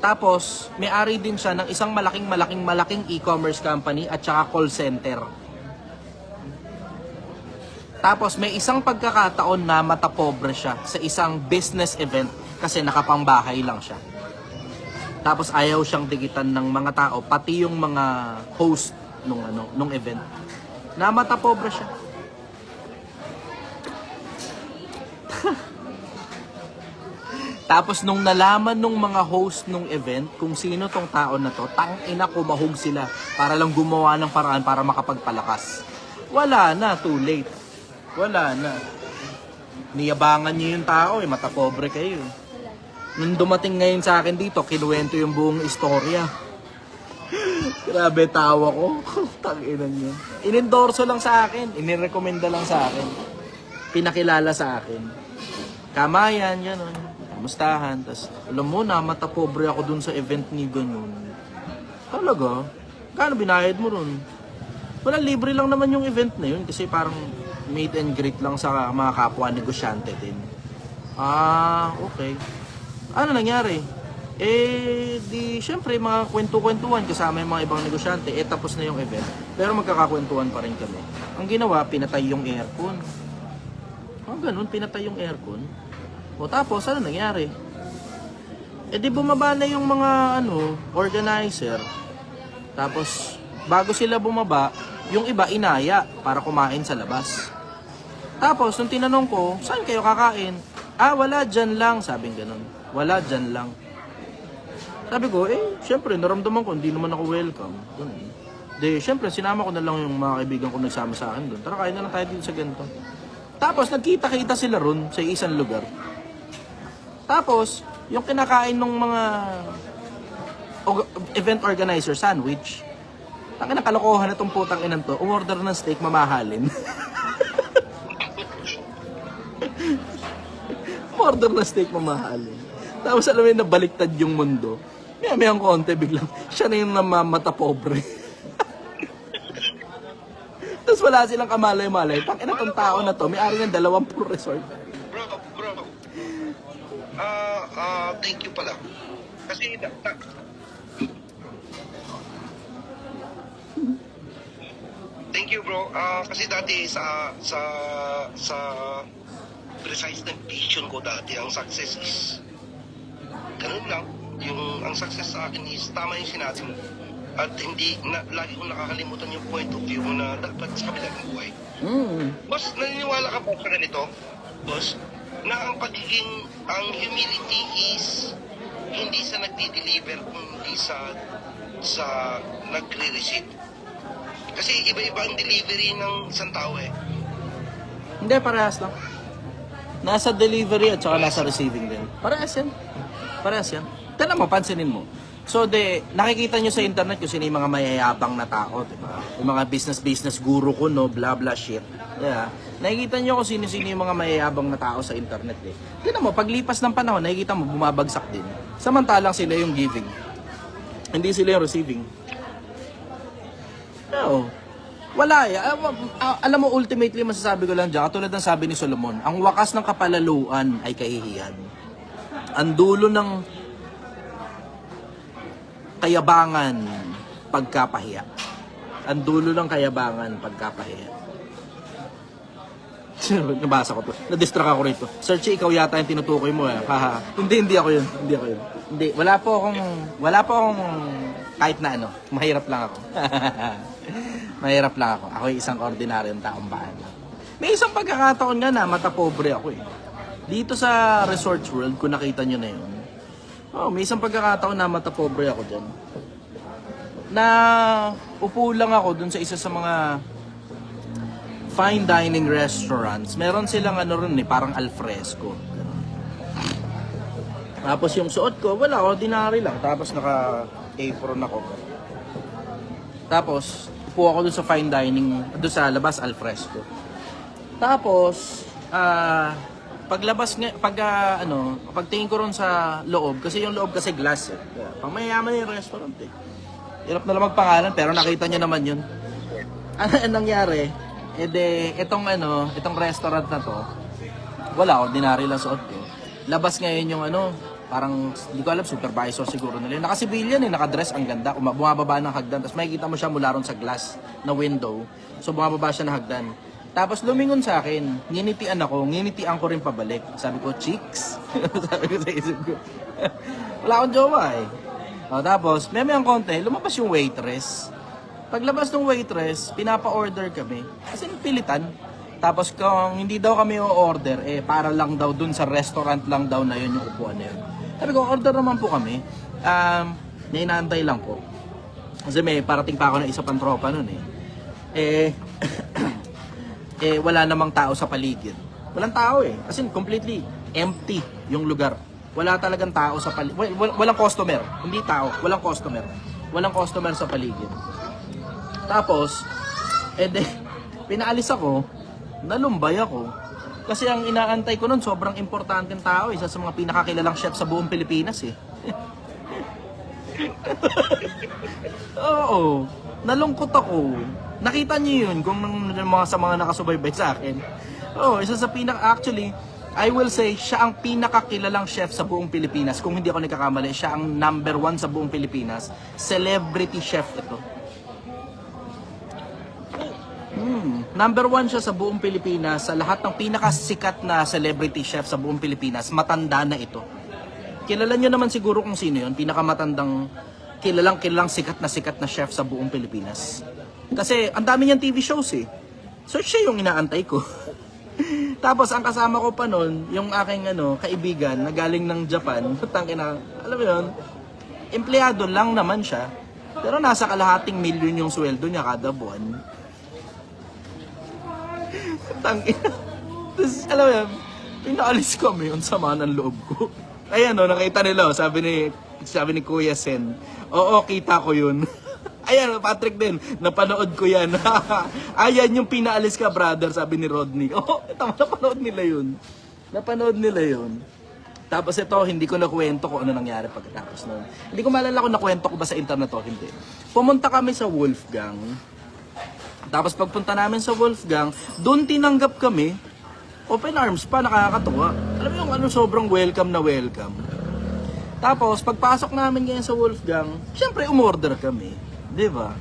Speaker 1: Tapos may-ari din siya ng isang malaking e-commerce company at saka call center. Tapos may isang pagkakataon na matapobre siya sa isang business event kasi nakapangbahay lang siya. Tapos ayaw siyang digitan ng mga tao, pati yung mga host nung event. Na matapobre siya. Tapos nung nalaman nung mga host nung event kung sino tong tao na to, tangina kumahog sila para lang gumawa ng paraan para makapagpalakas. Wala na, too late. Wala na. Niyabangan niyo yung tao matapobre kayo. Nung dumating ngayon sa akin dito, kinuwento yung buong istorya. Grabe tawa ko. Tanginan niyo. Inendorso lang sa akin. Inirekomenda lang sa akin. Pinakilala sa akin. Kamayan, gano'n. Kamustahan. Tapos, alam mo na, matapobre ako dun sa event ni ganun. Talaga? Kano binayad mo ron? Wala, libre lang naman yung event na yun. Kasi parang meet and greet lang sa mga kapwa negosyante din. Ah, okay. Ano nangyari? Di syempre mga kwento-kwentuhan kasama yung mga ibang negosyante. Tapos na yung event. Pero magkakakwentuhan pa rin kami. Ang ginawa, pinatay yung aircon. Ganun, pinatay yung aircon. O tapos, ano nangyari? Di bumaba na yung mga organizer. Tapos, bago sila bumaba, yung iba inaya para kumain sa labas. Tapos, nung tinanong ko, saan kayo kakain? Wala, dyan lang. Sabing ganun. Wala, dyan lang. Sabi ko, syempre, naramdaman ko, hindi naman ako welcome. Ganun. Syempre, sinama ko na lang yung mga kaibigan ko nagsama sa akin doon. Tara, kain na lang tayo dito sa ganito. Tapos, nagkita-kita sila ron sa isang lugar. Tapos, yung kinakain ng mga event organizer, sandwich, tangina kalokohan na itong putang inan to, umorder ng steak mamahalin. Order na steak mamahalin. Tapos alam mo yun, nabaliktad yung mundo. May ang konti biglang, siya na yung namamata pobre. Tapos wala silang kamalay-malay. Tangina tong tao na to, may-ari ng 20 resort.
Speaker 3: Bro. Thank you pala. Kasi thank you bro. Kasi dati sa precise na vision ko dati, ang success is ganun lang. Ang success sa akin is tama yung sinabi mo. at hindi na lagi kong nakakalimutan yung point of view na dapat sa kabilang buhay. Boss, naniniwala ka ba sa ganito? Boss, na ang humility is hindi sa nagdi-deliver kundi sa nagre-receive. Kasi iba-iba ang delivery ng isang tao eh.
Speaker 1: Hindi, parehas lang. Nasa delivery at saka nasa receiving din. Parehas yan. Parehas yan. Tignan mo, pansinin mo. So, nakikita nyo sa internet kung sino yung mga mayayabang na tao, diba? Yung mga business guru ko, no? Blah, blah, shit. Yeah. Nakikita nyo kung sino-sino yung mga mayayabang na tao sa internet, eh. Tignan mo, paglipas ng panahon, nakikita mo, bumabagsak din. Samantalang sila yung giving. Hindi sila yung receiving. No. Wala eh. Alam mo, ultimately, masasabi ko lang dyan, katulad ng sabi ni Solomon, ang wakas ng kapalaluan ay kahihiyan. Ang dulo ng kayabangan, pagkapahiya. Ang dulo ng kayabangan, pagkapahiya. Nabasa ko to. Na-distract ako rito. Searchy, ikaw yata yung tinutukoy mo eh. Haha. Hindi ako yun. Hindi. Wala po akong kahit na ano. Mahirap lang ako. Mahirap lang ako. Ako yung isang ordinaryong taong bayan. May isang pagkakataon nga na matapobre ako eh. Dito sa Resorts World, kung nakita nyo na yun, may isang pagkakataon na matapobre ako dyan. Na upo lang ako dun sa isa sa mga fine dining restaurants. Meron silang ano rin eh, parang alfresco. Tapos yung suot ko, wala, ordinary lang. Tapos naka-apron ako. Tapos, upo ako dun sa fine dining, dun sa labas, alfresco. Tapos, pag tingin ko ron sa loob, kasi yung loob kasi glass eh. Pang mayayaman yung restaurant eh. Hirap na lang magpangalan, pero nakita nyo naman yun. Ano nangyari? Itong restaurant na to, wala, ordinary lang suot ko. Labas ngayon yung parang, hindi ko alam, supervisor siguro nila. Naka-civilian eh, naka-dress, ang ganda. Bumababa ng hagdan, tapos makikita mo siya mula ron sa glass na window. So bumababa siya ng hagdan. Tapos lumingon sa akin, nginitian ko rin pabalik. Sabi ko, chicks? Sabi ko sa isip ko. Wala akong jowa eh. Tapos, may konti, lumabas yung waitress. Paglabas ng waitress, pinapa-order kami. Kasi pilitan. Tapos kung hindi daw kami o-order, para lang daw dun sa restaurant lang daw na yun yung upuan na yun. Sabi ko, order naman po kami. Inaantay lang po. Kasi may parating pa ako ng isa pang tropa nun eh. Wala namang tao sa paligid. Walang tao eh. As in, completely empty yung lugar. Wala talagang tao sa paligid. Walang customer. Hindi tao. Walang customer. Walang customer sa paligid. Tapos, pinaalis ako, nalumbay ako. Kasi ang inaantay ko nun, sobrang importanteng tao. Isa sa mga pinakakilalang chef sa buong Pilipinas eh. Oo. Nalungkot ako. Nakita niyo yun kung sa mga nakasubaybay sa akin. Isa sa actually, I will say, siya ang pinakakilalang chef sa buong Pilipinas. Kung hindi ako nagkakamali, siya ang number 1 sa buong Pilipinas. Celebrity chef ito. Number 1 siya sa buong Pilipinas. Sa lahat ng pinakasikat na celebrity chef sa buong Pilipinas, matanda na ito. Kilala niyo naman siguro kung sino yun. Pinakamatandang, kilalang sikat na chef sa buong Pilipinas. Kasi ang dami niyang TV shows eh. So siya yung inaantay ko. Tapos ang kasama ko pa noon, yung aking kaibigan na galing ng Japan, alam mo yun, empleyado lang naman siya. Pero nasa kalahating milyon yung sweldo niya kada buwan. Tapos alam mo yun, pinaalis kami, ang sama ng loob ko. Ayan nakita nila, sabi ni Kuya Sen, oo, kita ko yun. Ayan, Patrick din, napanood ko yan. Ayan yung pinaalis ka, brother, sabi ni Rodney. Napanood nila yun. Tapos ito, hindi ko nakwento kung ano nangyari pagkatapos nun. Hindi ko maalala kung nakwento ko ba sa internet o hindi. Pumunta kami sa Wolfgang. Tapos pagpunta namin sa Wolfgang, doon tinanggap kami. Open arms pa, nakakatuwa. Alam mo yung sobrang welcome na welcome. Tapos, pagpasok namin ngayon sa Wolfgang, syempre umorder kami. Diba?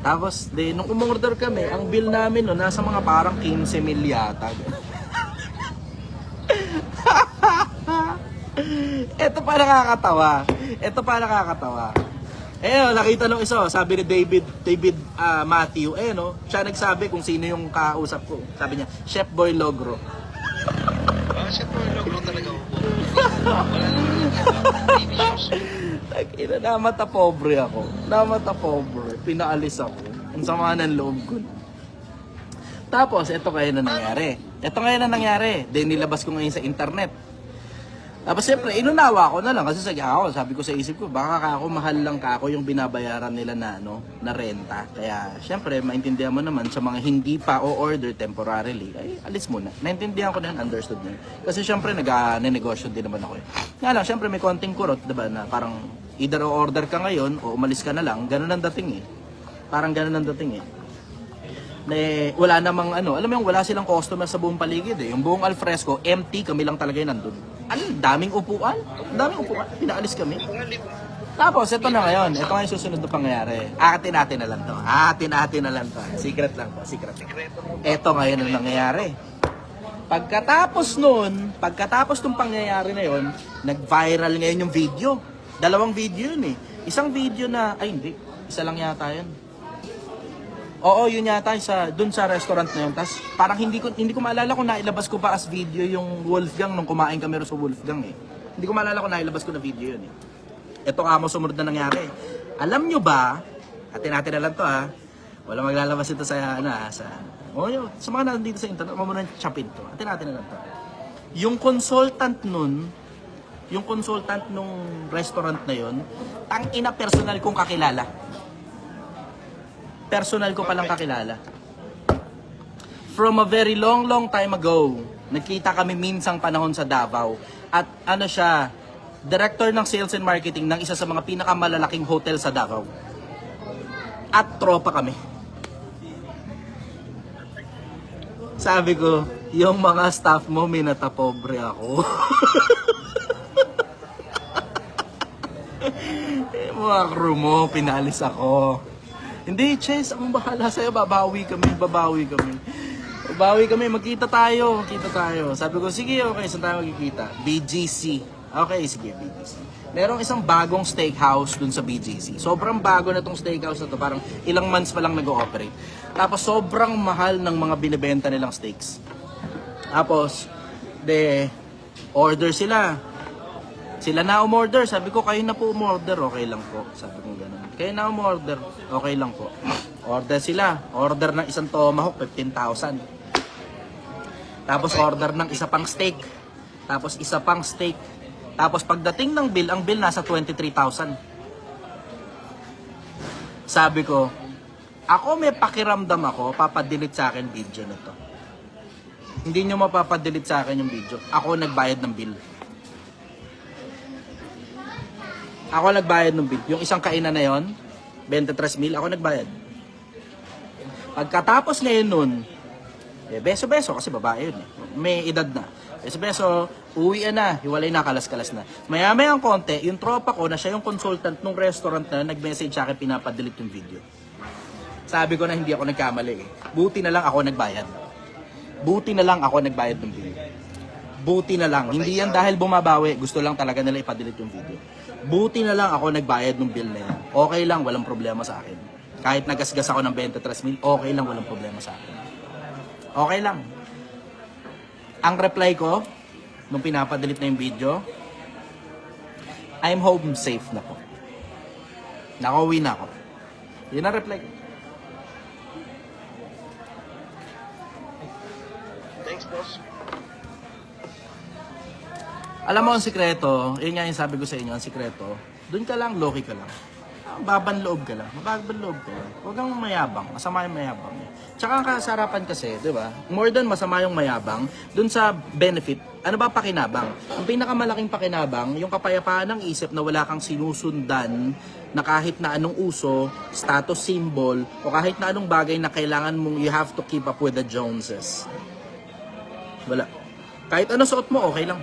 Speaker 1: Tapos, nung umorder kami, ang bill namin nasa mga parang 15 mil yata. Ito pa nakakatawa. Nakita nung isa, sabi ni David Matthew, no, siya nagsabi kung sino yung kausap ko. Sabi niya, Chef Boy Logro.
Speaker 3: Chef Boy Logro talaga ako. Wala naman
Speaker 1: Ina, namata pobre ako. Namata pobre. Pinaalis ako. Ang sama ng loob ko. Tapos, ito ngayon na nangyari. Then, nilabas ko ngayon sa internet. Tapos, siyempre, inunawa ko na lang. Kasi sabi ko sa isip ko, baka ako mahal lang ako yung binabayaran nila na renta. Kaya, siyempre, maintindihan mo naman sa mga hindi pa o-order temporarily, ay, alis muna. Naintindihan ko na yun, understood na yun. Kasi, siyempre, nag-negosyo din naman ako. Nga lang, siyempre, may konting kurot, diba, na parang either o-order ka ngayon o umalis ka na lang. Ganun ang dating Parang ganun ang dating wala namang alam mo yung wala silang customer sa buong paligid Yung buong Alfresco, empty, kami lang talaga yung nandun. Daming upuan. Pinaalis kami. Tapos, ito na ngayon. Ito nga yung susunod na pangyayari. Atin-atin na lang to. Secret lang to. Secret. Ito ngayon ang nangyayari. Pagkatapos nung pangyayari na yon, nag-viral ngayon yung video. 2 video yun Isang video na, hindi. Isa lang yata yun. Oo, yun yata dun sa restaurant na yun. Tapos parang hindi ko maalala kung nailabas ko pa as video yung Wolfgang nung kumain kami sa Wolfgang Hindi ko maalala kung nailabas ko na video yun Ito nga mo sumunod na nangyari. Alam nyo ba, atin-atin na lang to Wala maglalabas ito sa mga nandito sa internet, mamunan chapin to. Atin-atin na lang to. Yung consultant nung restaurant na yun, tangina personal kong kakilala. Personal ko palang kakilala. From a very long time ago, nagkita kami minsang panahon sa Davao. At siya, director ng sales and marketing ng isa sa mga pinakamalalaking hotel sa Davao. At tropa kami. Sabi ko, yung mga staff mo, minatapobre ako. Mga crew mo, pinalis ako. Hindi, Chess, akong bahala sa'yo, babawi kami. Magkita tayo. Sabi ko, sige, okay, saan tayo magkikita? BGC. Okay, sige, BGC. Merong isang bagong steakhouse dun sa BGC. Sobrang bago na tong steakhouse na to, parang ilang months pa lang nag-ooperate. Tapos, sobrang mahal ng mga binibenta nilang steaks. Tapos, order sila. Sila na umorder. Sabi ko, kayo na po umorder. Okay lang po. Sabi ko gano'n. Kayo na umorder. Okay lang po. Order sila. Order ng isang tomahawk, 15,000. Tapos order ng isa pang steak. Tapos isa pang steak. Tapos pagdating ng bill, ang bill nasa 23,000. Sabi ko, ako may pakiramdam ako, papadelete sa akin video na to. Hindi nyo mapapadelete sa akin yung video. Ako nagbayad ng bill. Ako nagbayad ng bill. Yung isang kainan na yon, 23,000, ako nagbayad. Pagkatapos ngayon nun, beso-beso, kasi babae yun may edad na. Beso-beso, uwi na, hiwalay na, kalas-kalas na. Maya-maya ang konti, yung tropa ko na siya yung consultant ng restaurant na nag-message sa akin, pinapadelete yung video. Sabi ko na hindi ako nagkamali Buti na lang ako nagbayad. Ng bill. Buti na lang. Hindi yan dahil bumabawi. Gusto lang talaga nila ipadelete yung video. Buti na lang ako nagbayad ng bill na yan. Okay lang, walang problema sa akin. Kahit nagasgas ako ng 23,000, okay lang, walang problema sa akin. Okay lang. Ang reply ko, nung pinapadelete na yung video, I'm home safe na po. Nakauwi na ako. Yun ang reply ko.
Speaker 3: Thanks, boss.
Speaker 1: Alam mo ang sikreto, yun nga yung sabi ko sa inyo, ang sikreto, doon ka lang, low-key ka lang. Babanloob ka lang. Huwag kang mayabang. Masama yung mayabang. Tsaka ang kasarapan kasi, di ba? More than masama yung mayabang, dun sa benefit, ano ba pakinabang? Ang pinakamalaking pakinabang, yung kapayapaan ng isip na wala kang sinusundan na kahit na anong uso, status symbol, o kahit na anong bagay na kailangan mong you have to keep up with the Joneses. Wala. Kahit ano suot mo, okay lang.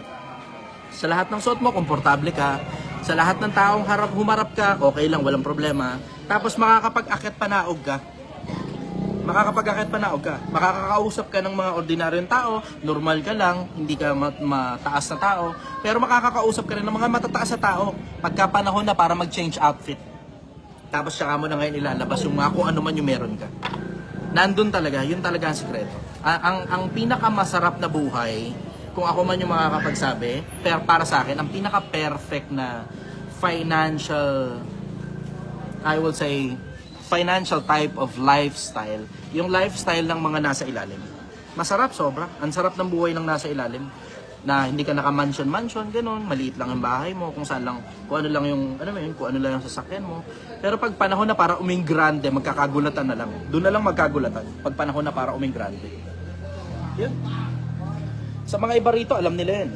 Speaker 1: Sa lahat ng suot mo, komportable ka. Sa lahat ng taong humarap ka, okay lang, walang problema. Tapos makakapag-akit panaog ka. Makakakausap ka ng mga ordinaryong tao, normal ka lang, hindi ka mataas na tao, pero makakakausap ka rin ng mga matataas na tao pagka panahon na para mag-change outfit. Tapos saka mo na ngayon ilalabas yung mga kung ano man yung meron ka. Nandun talaga, yun talaga ang sikreto. Ang pinakamasarap na buhay, kung ako man yung makakapagsabi, pero para sa akin, ang pinaka-perfect na financial, I will say, financial type of lifestyle, yung lifestyle ng mga nasa ilalim. Masarap, sobra. Ang sarap ng buhay ng nasa ilalim. Na hindi ka naka-mansion, ganun, maliit lang ang bahay mo, kung saan lang, kung ano lang yung, kung ano lang yung sasakyan mo. Pero pag panahon na para uming grande, magkakagulatan na lang. Doon na lang magkagulatan. Pag panahon na para uming grande. Yun. Sa mga iba rito, alam nila yan.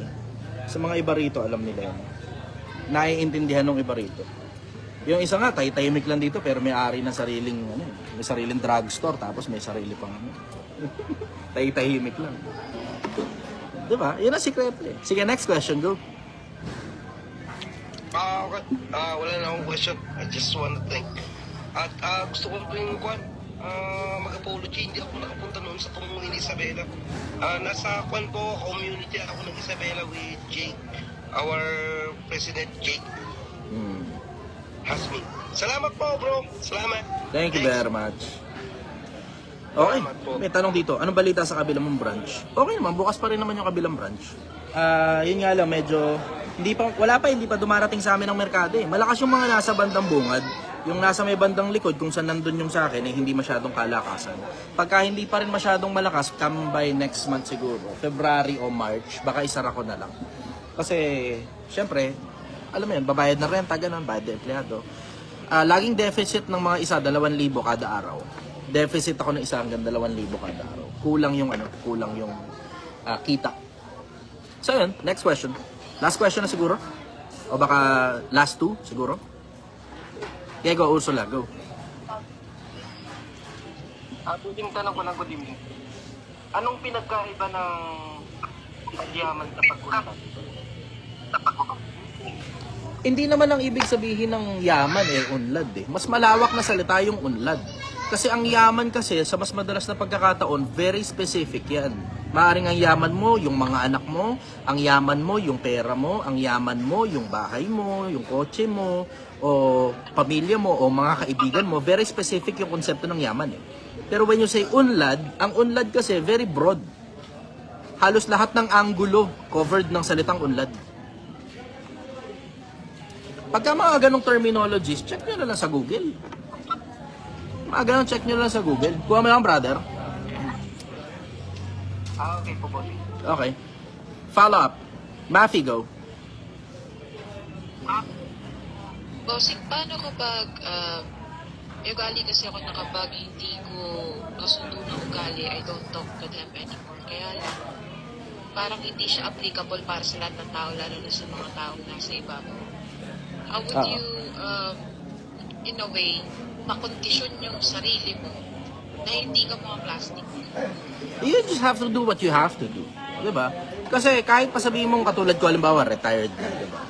Speaker 1: Sa mga iba rito, alam nila yan. Naiintindihan ng iba rito. Yung isa nga, tahimik lang dito, pero may ari ng sariling, may sariling drugstore, tapos may sarili pang, tahimik lang. Diba? Yun ang sikreto eh. Sige, next question, go.
Speaker 3: Okay. Wala na akong question. I just want to thank. At gusto ko po yung mag-apology. Hindi ako nakapunta noon sa Commune ni Isabela. Nasa community ako ng Isabela with Jake. Our President Jake Hasmi. Salamat po, bro. Salamat.
Speaker 1: Thank you very much. Okay, may tanong dito. Anong balita sa kabilang mong branch? Okay naman, bukas pa rin naman yung kabilang branch. Yun nga lang, medyo hindi pa dumarating sa amin ang merkado eh. Malakas yung mga nasa bandang bungad. Yung nasa may bandang likod, kung saan nandun yung sa akin, eh, hindi masyadong kalakasan. Pagka hindi pa rin masyadong malakas, come by next month siguro, February o March, baka isara ko na lang. Kasi, syempre, alam mo yun, babayad na renta, ganun, bayad na empleyado. Laging deficit ng mga isa, 2,000 kada araw. Deficit ako ng isa hanggang 2,000 kada araw. Kulang yung kita. So yun, next question. Last question na siguro? O baka last two siguro? Okay, go Ursula, go.
Speaker 3: Yung tanong ko lang ko din. Anong pinagkaiba ng yaman sa pag-unlad?
Speaker 1: Hindi naman ang ibig sabihin ng yaman unlad eh. Mas malawak na salita yung unlad. Kasi ang yaman kasi, sa mas madalas na pagkakataon, very specific yan. Maaring ang yaman mo, yung mga anak mo, ang yaman mo, yung pera mo, ang yaman mo, yung bahay mo, yung kotse mo, o pamilya mo, o mga kaibigan mo. Very specific yung konsepto ng yaman eh. Pero when you say unlad, ang unlad kasi very broad. Halos lahat ng anggulo covered ng salitang unlad. Pagka mga ganong terminologies, check nyo na lang sa Google. Mga ganon, check nyo lang sa Google. Kuha mo lang, brother.
Speaker 3: Okay po, boss.
Speaker 1: Okay. Follow up. Mafi, go.
Speaker 7: Bossing, paano kapag ugali kasi ako na kapag hindi ko nasundo ng ugali, I don't talk to them anymore. Kaya lang, parang hindi siya applicable para sa lahat ng tao, lalo na sa mga taong nasa ibabaw. How would you, in a way, makondisyon yung sarili mo na hindi ka mga plastic?
Speaker 1: You just have to do what you have to do. Diba? Kasi kahit pa sabihin mong katulad ko, halimbawa, retired na, diba?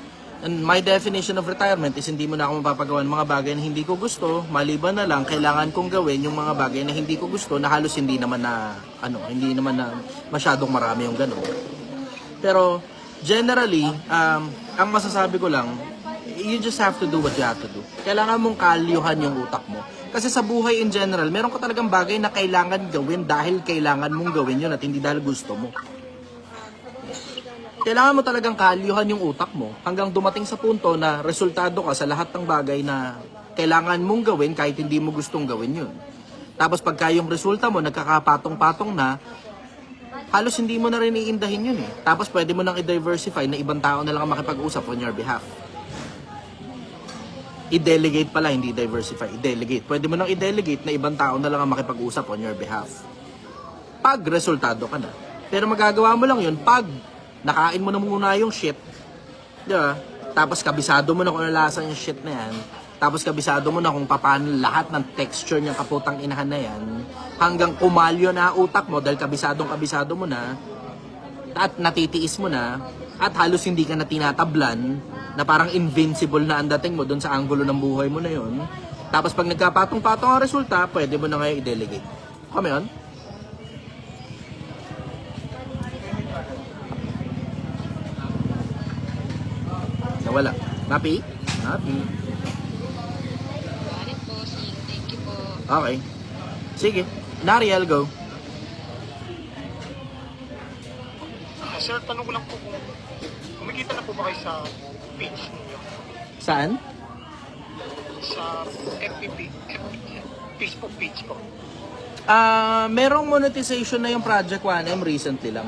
Speaker 1: And my definition of retirement is hindi mo na ako mapapagawa ng mga bagay na hindi ko gusto, maliban na lang, kailangan kong gawin yung mga bagay na hindi ko gusto na halos hindi naman na masyadong marami yung gano'n. Pero, generally, ang masasabi ko lang, you just have to do what you have to do. Kailangan mong kalyuhan yung utak mo. Kasi sa buhay in general, meron ka talagang bagay na kailangan gawin dahil kailangan mong gawin yun at hindi dahil gusto mo. Kailangan mo talagang kalyuhan yung utak mo hanggang dumating sa punto na resultado ka sa lahat ng bagay na kailangan mong gawin kahit hindi mo gustong gawin yun. Tapos pagka yung resulta mo nagkakapatong-patong na, halos hindi mo na rin iindahin yun eh. Tapos pwede mo nang i-diversify na ibang tao na lang ang makipag-usap on your behalf. I-delegate pala, hindi diversify. I-delegate. Pwede mo nang i-delegate na ibang tao na lang ang makipag-usap on your behalf. Pag resultado ka na. Pero magagawa mo lang yun pag nakain mo na muna yung shit. Diba? Tapos kabisado mo na kung ano lasa yung shit na yan. Tapos kabisado mo na kung paano lahat ng texture niyang kaputang inahan na yan. Hanggang kumalyo na utak mo dahil kabisado mo na. At natitiis mo na. At halos hindi ka na tinatablan. Na parang invincible na ang dating mo doon sa anggulo ng buhay mo na yon. Tapos pag nagkapatong-patong ang resulta, pwede mo na ngayon i-delegate. Kami yun? Nawala. Mapi? Mapi. Okay. Sige. Nariel, go.
Speaker 6: Sir, tanong ko lang po kung kumikita na po ba kayo sa page niyo?
Speaker 1: Saan?
Speaker 6: Sa Facebook page po.
Speaker 1: Merong monetization na yung Project 1M recently lang.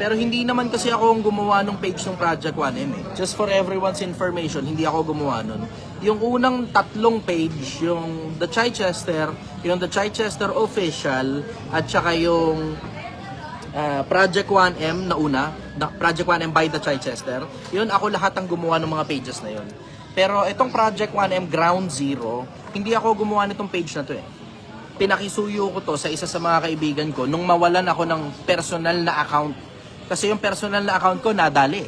Speaker 1: Pero hindi naman kasi ako ang gumawa ng page ng Project 1M eh. Just for everyone's information, hindi ako gumawa nun. Yung unang 3 page, yung The Chichester, yung The Chichester Official, at saka yung Project 1M na una, Project 1M by The Chichester, yun ako lahat ang gumawa ng mga pages na yun. Pero itong Project 1M Ground Zero, hindi ako gumawa nitong page na to eh. Pinakisuyo ko to sa isa sa mga kaibigan ko nung mawalan ako ng personal na account. Kasi yung personal na account ko nadali.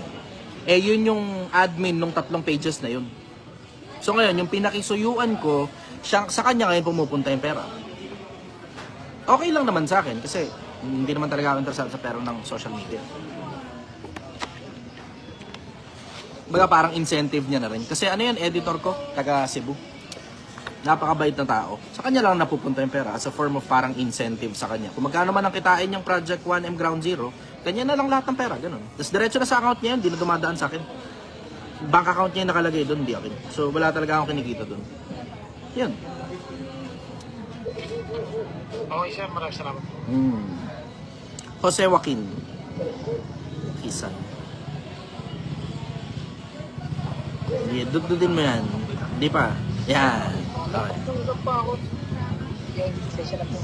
Speaker 1: Eh yun yung admin nung 3 pages na yun. So ngayon, yung pinakisuyuan ko, sa kanya ngayon pumupunta yung pera. Okay lang naman sa akin kasi hindi naman talaga ako interesado sa pera ng social media. Baga parang incentive niya na rin. Kasi ano yan, editor ko, taga Cebu. Napakabait na tao. Sa kanya lang napupunta yung pera as a form of parang incentive sa kanya. Kung magkano man ang kitain yung Project 1M Ground Zero, kanya na lang lahat ng pera, ganun. Tapos diretso na sa account niya yun, di na dumadaan sa akin. Bank account niya yung nakalagay doon, hindi akin. So wala talaga akong kinikita doon. Yun.
Speaker 6: Okay, sir. Maraming salamat.
Speaker 1: Jose Joaquin. Kisan. Yeah, dududin mo yan. Hindi pa. Yan. Okay.
Speaker 6: Tulog pa ako. Yan, session na po.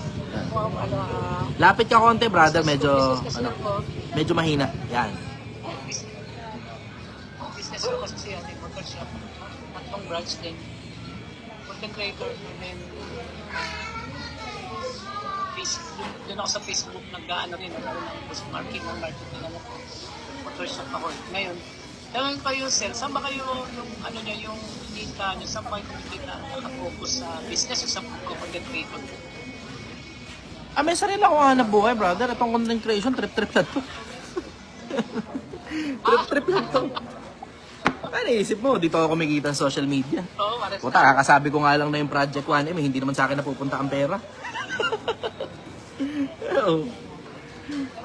Speaker 1: Lapit ka konti, brother. Medyo,
Speaker 6: Business kasi
Speaker 1: ano,
Speaker 6: lang po.
Speaker 1: medyo mahina. Yan.
Speaker 6: Business ko kasi siya, motor shop. 3 branch din. Content creator. And then, Facebook. Doon ako sa Facebook nag-ano rin. Nagkaroon ng marketing ano po. Motor shop ako. Ngayon, tanong kayo, sir, saan ba kayo yung ano nyo, yung kita nyo, saan ba kayo kumikita nakafocus sa business o sa content creator?
Speaker 1: May sarili akong hanap buhay, brother. Itong content creation, trip-trip lang to. Trip-trip lang to. Ano isip mo, dito ako kumikita sa social media.
Speaker 6: Oo, maras
Speaker 1: Puta, kakasabi ko nga lang na yung Project 1M, hindi naman sa akin napupunta ang pera. Oo.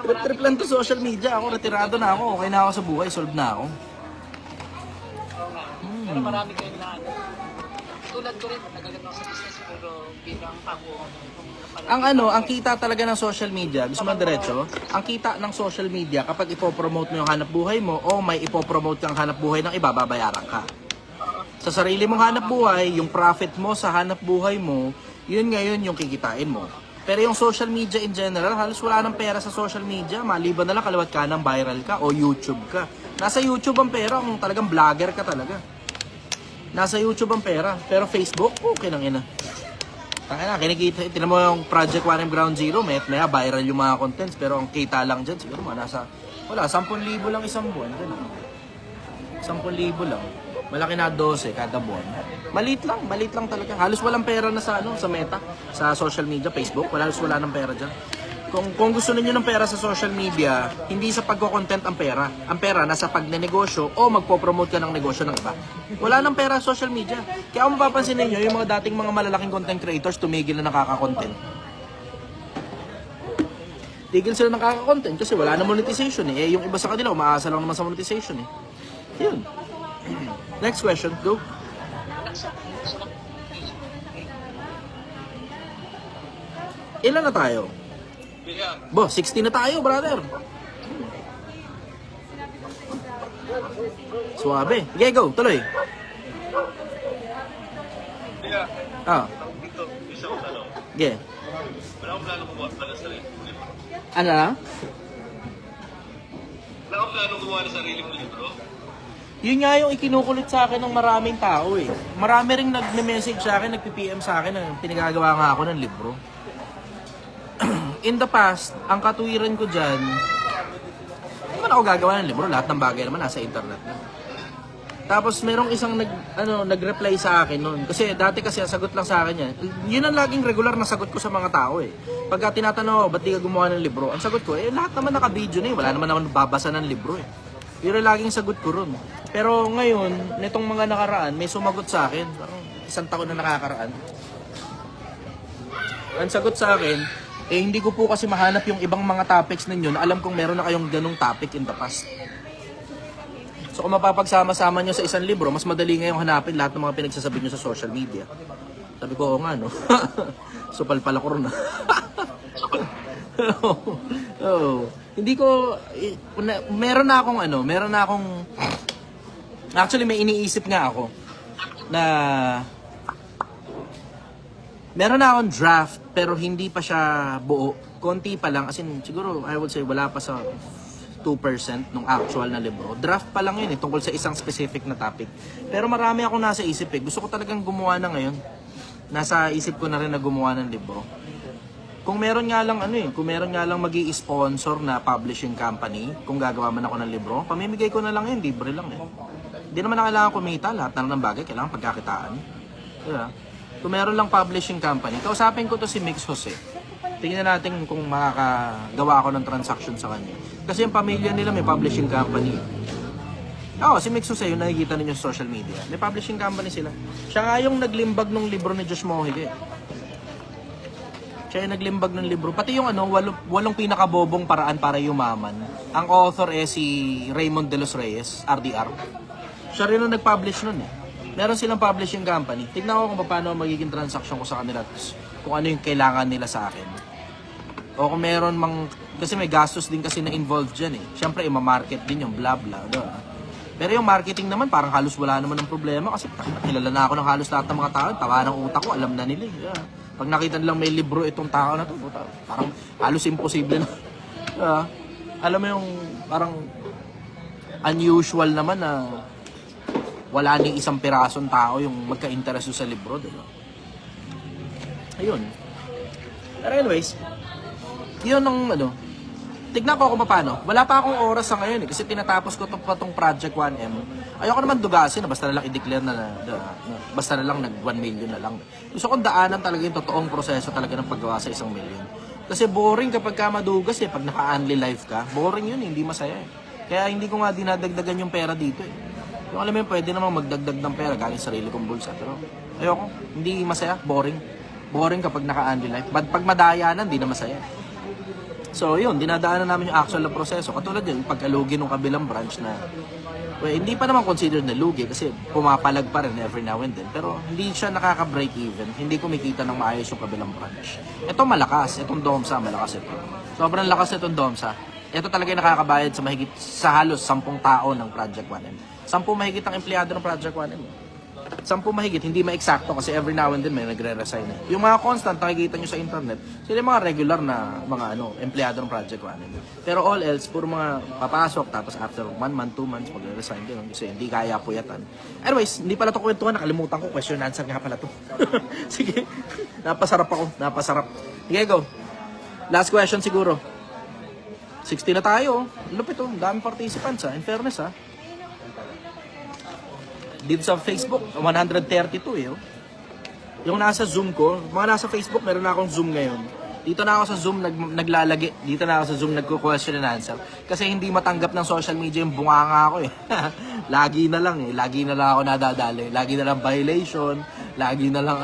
Speaker 1: Trip-trip lang to social media. Ako, retirado na ako. Okay na ako sa buhay. Solve na ako.
Speaker 6: Oo nga. Pero marami kayong na ano. Tulad ko rin, nagalit ako sa business, pero bilang ako,
Speaker 1: Ang kita talaga ng social media, gusto mo diretso, ang kita ng social media kapag ipopromote mo yung hanap buhay mo o may ipopromote kang hanap buhay ng iba, babayaran ka. Sa sarili mong hanap buhay, yung profit mo sa hanap buhay mo, yun ngayon yung kikitain mo. Pero yung social media in general, halos wala ng pera sa social media, maliban na lang kaliwat ka ng viral ka o YouTube ka. Nasa YouTube ang pera kung talagang vlogger ka talaga. Nasa YouTube ang pera, pero Facebook, okay lang ina. Tangina, kinikita, tinan mo yung Project 1M Ground Zero, may viral yung mga contents, pero ang kita lang dyan, siguro nasa, wala, 10,000 lang isang buwan, ganun. 10,000 lang. Malaki na 12 kada buwan. Maliit lang talaga. Halos walang pera na sa sa Meta, sa social media, Facebook, wala ng pera diyan. Kung gusto niyo ng pera sa social media, hindi sa pagko-content ang pera. Ang pera nasa pagnenegosyo o magpo-promote ka ng negosyo ng iba. Wala nang pera sa social media. Kaya kung mapapansin niyo, yung mga dating mga malalaking content creators tumigil na nakaka-content. Tigil sila nakaka-content kasi wala na monetization eh. Yung iba sa kanila, umaasa lang naman sa monetization eh. Yun. Next question, go. Ilan na tayo? Bo, 60 na tayo, brother. Suabe. Okay, go. Tuloy. Ah. Okay.
Speaker 2: Wala akong plano gumawa ng sarili.
Speaker 1: Ano na?
Speaker 2: Wala akong plano gumawa ng sarili mong libro.
Speaker 1: Yun nga yung ikinukulit sa akin ng maraming tao eh. Marami ring nag-message sa akin, nag-PM sa akin na pinagagawa nga ako ng libro. In the past, ang katuwiran ko dyan, hindi naman ako gagawa ng libro. Lahat ng bagay naman nasa internet na. Tapos merong isang nag-reply sa akin noon. Kasi dati kasi ang sagot lang sa akin yan. Yun ang laging regular na sagot ko sa mga tao eh. Pagka tinatanong ako, ba't di ka gumawa ng libro? Ang sagot ko, lahat naman naka-video na eh. Wala naman babasa ng libro eh. Yun ang laging sagot ko ron. Pero ngayon, nitong mga nakaraan, may sumagot sa akin. Parang 1 taon na nakakaraan. ang sagot sa akin, hindi ko po kasi mahanap yung ibang mga topics ninyo na alam kong meron na kayong ganung topic in the past. So kung mapapagsama-sama nyo sa isang libro, mas madali ngayong hanapin lahat ng mga pinagsasabi nyo sa social media. Sabi ko, oo nga, no? Supal pala ko rin, oh. Hindi ko, meron na akong, actually may iniisip nga ako, na, meron na akong draft, pero hindi pa siya buo. Konti pa lang, as in, siguro, I would say, wala pa sa 2% ng actual na libro. Draft pa lang yun tungkol sa isang specific na topic. Pero marami akong nasa isip Gusto ko talagang gumawa na ngayon. Nasa isip ko na rin na gumawa ng libro. Kung meron nga lang kung meron nga lang magi-sponsor na publishing company, kung gagawa man ako ng libro, pamimigay ko na lang yun, libre lang Hindi naman na kailangan kumita, lahat na ng bagay, kailangan pagkakitaan. Diba? Kung meron lang publishing company, kausapin ko to si Mix Jose. Tingnan natin kung makakagawa ako ng transaction sa kanya. Kasi yung pamilya nila may publishing company. Si Mix Jose, yung nakikita ninyo sa social media. May publishing company sila. Siya nga yung naglimbag ng libro ni Josh Mojica. Siya yung naglimbag ng libro. Pati yung walong pinakabobong paraan para yumaman. Ang author si Raymond De Los Reyes, RDR. Siya rin yung nag-publish nun Meron silang publishing company. Tignan ko kung paano magiging transaction ko sa kanila. Kung ano yung kailangan nila sa akin. O kung meron kasi may gastos din kasi na involved dyan Siyempre, ima-market din yung blah blah. Diba? Pero yung marketing naman, parang halos wala naman ng problema kasi kilala na ako ng halos lahat ng mga tao. Tawa ng utak ko, alam na nila Yeah. Pag nakita nilang may libro itong tao na to, parang halos imposible na. Alam mo yung parang unusual naman na wala ni isang pirasong tao yung magka-interest sa libro, diba? Ayun. Pero anyways, yun ang tignan ko kung paano. Wala pa akong oras sa ngayon kasi tinatapos ko tong Project 1M. Ayoko naman dugasin basta na lang i-declare basta na lang nag 1 million na lang. Gusto kong daanan talaga yung totoong proseso talaga ng paggawa sa 1 million. Kasi boring kapag ka madugas pag naka-only life ka, boring yun, hindi masaya Kaya hindi ko nga dinadagdagan yung pera dito Yung alam mo yun, pwede namang magdagdag ng pera galing sarili kong bulsa. Pero ayoko, hindi masaya, boring. Boring kapag naka-only life. Pag madayanan, hindi na masaya. So yun, dinadaanan namin yung actual na proseso. Katulad yun, pagkalugi ng kabilang branch na hindi pa naman considered na lugi kasi pumapalag pa rin every now and then. Pero hindi siya nakaka-break even. Hindi kumikita ng maayos yung kabilang branch. Ito malakas. Itong DOMSA, malakas ito. Sobrang lakas itong DOMSA. Ito talaga yung nakakabayad sa halos 10 tao ng Project 1M. 10 mahigit ang empleyado ng Project 1M. 10 mahigit, hindi ma-eksakto kasi every now and then may nagre-resign Yung mga constant nakikita nyo sa internet, sila yung mga regular na mga empleyado ng Project 1M. Pero all else, puro mga papasok, tapos after 1 month, 2 months, magre-resign din kasi hindi kaya puyatan. Anyways, hindi pala ito kwentuhan, nakalimutan ko, question and answer nga pala ito. Sige, napasarap ako, napasarap. Sige, go. Last question siguro. 60 na tayo. Lupit daming participants in fairness Dito sa Facebook, 132 Yung nasa Zoom ko, mga nasa Facebook, meron na akong Zoom ngayon. Dito na ako sa Zoom naglalagi. Dito na ako sa Zoom nagko-question and answer. Kasi hindi matanggap ng social media yung bunganga ako Lagi na lang Lagi na lang ako nadadali. Lagi na lang violation. Lagi na lang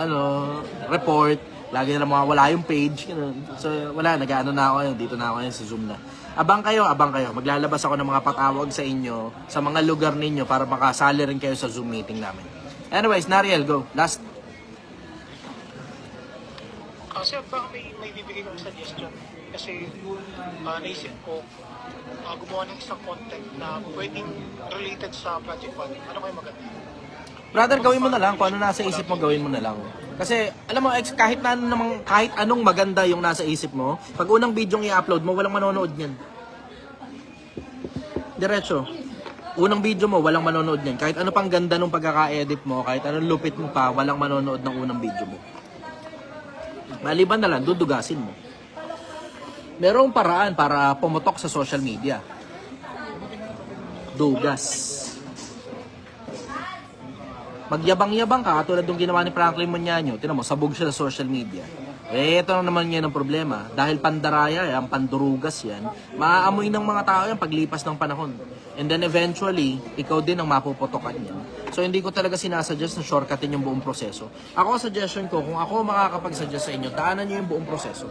Speaker 1: report. Lagi na lang wala yung page. So wala, nag-ano na ako Dito na ako sa Zoom na. Abang kayo. Maglalabas ako ng mga patawag sa inyo, sa mga lugar ninyo para makasali rin kayo sa Zoom meeting namin. Anyways, Nariel, go. Last.
Speaker 6: Sir, baka may bibigay kong suggestion. Kasi naisip ko, gumawa ng isang content na pwedeng related sa Project 1. Ano kayo maganda?
Speaker 1: Brother, gawin mo na lang. Kung ano nasa isip mo, gawin mo na lang. Kasi, alam mo, kahit anong maganda yung nasa isip mo, pag unang video i-upload mo, walang manonood niyan. Diretso. Unang video mo, walang manonood niyan. Kahit ano pang ganda nung pagkaka-edit mo, kahit anong lupit mo pa, walang manonood ng unang video mo. Maliban na lang, dudugasin mo. Merong paraan para pumutok sa social media. Dugas. Magyabang-yabang ka, katulad ng ginawa ni Franklin Moñaño. Tinan mo, sabog siya sa social media. Ito na naman yan ang problema. Dahil pandaraya, ang pandurugas yan, maaamoy ng mga tao yan paglipas ng panahon. And then eventually, ikaw din ang mapuputokan niya. So hindi ko talaga sinasuggest na shortcutin yung buong proseso. Ako, suggestion ko, kung ako makakapag-suggest sa inyo, daanan nyo yung buong proseso.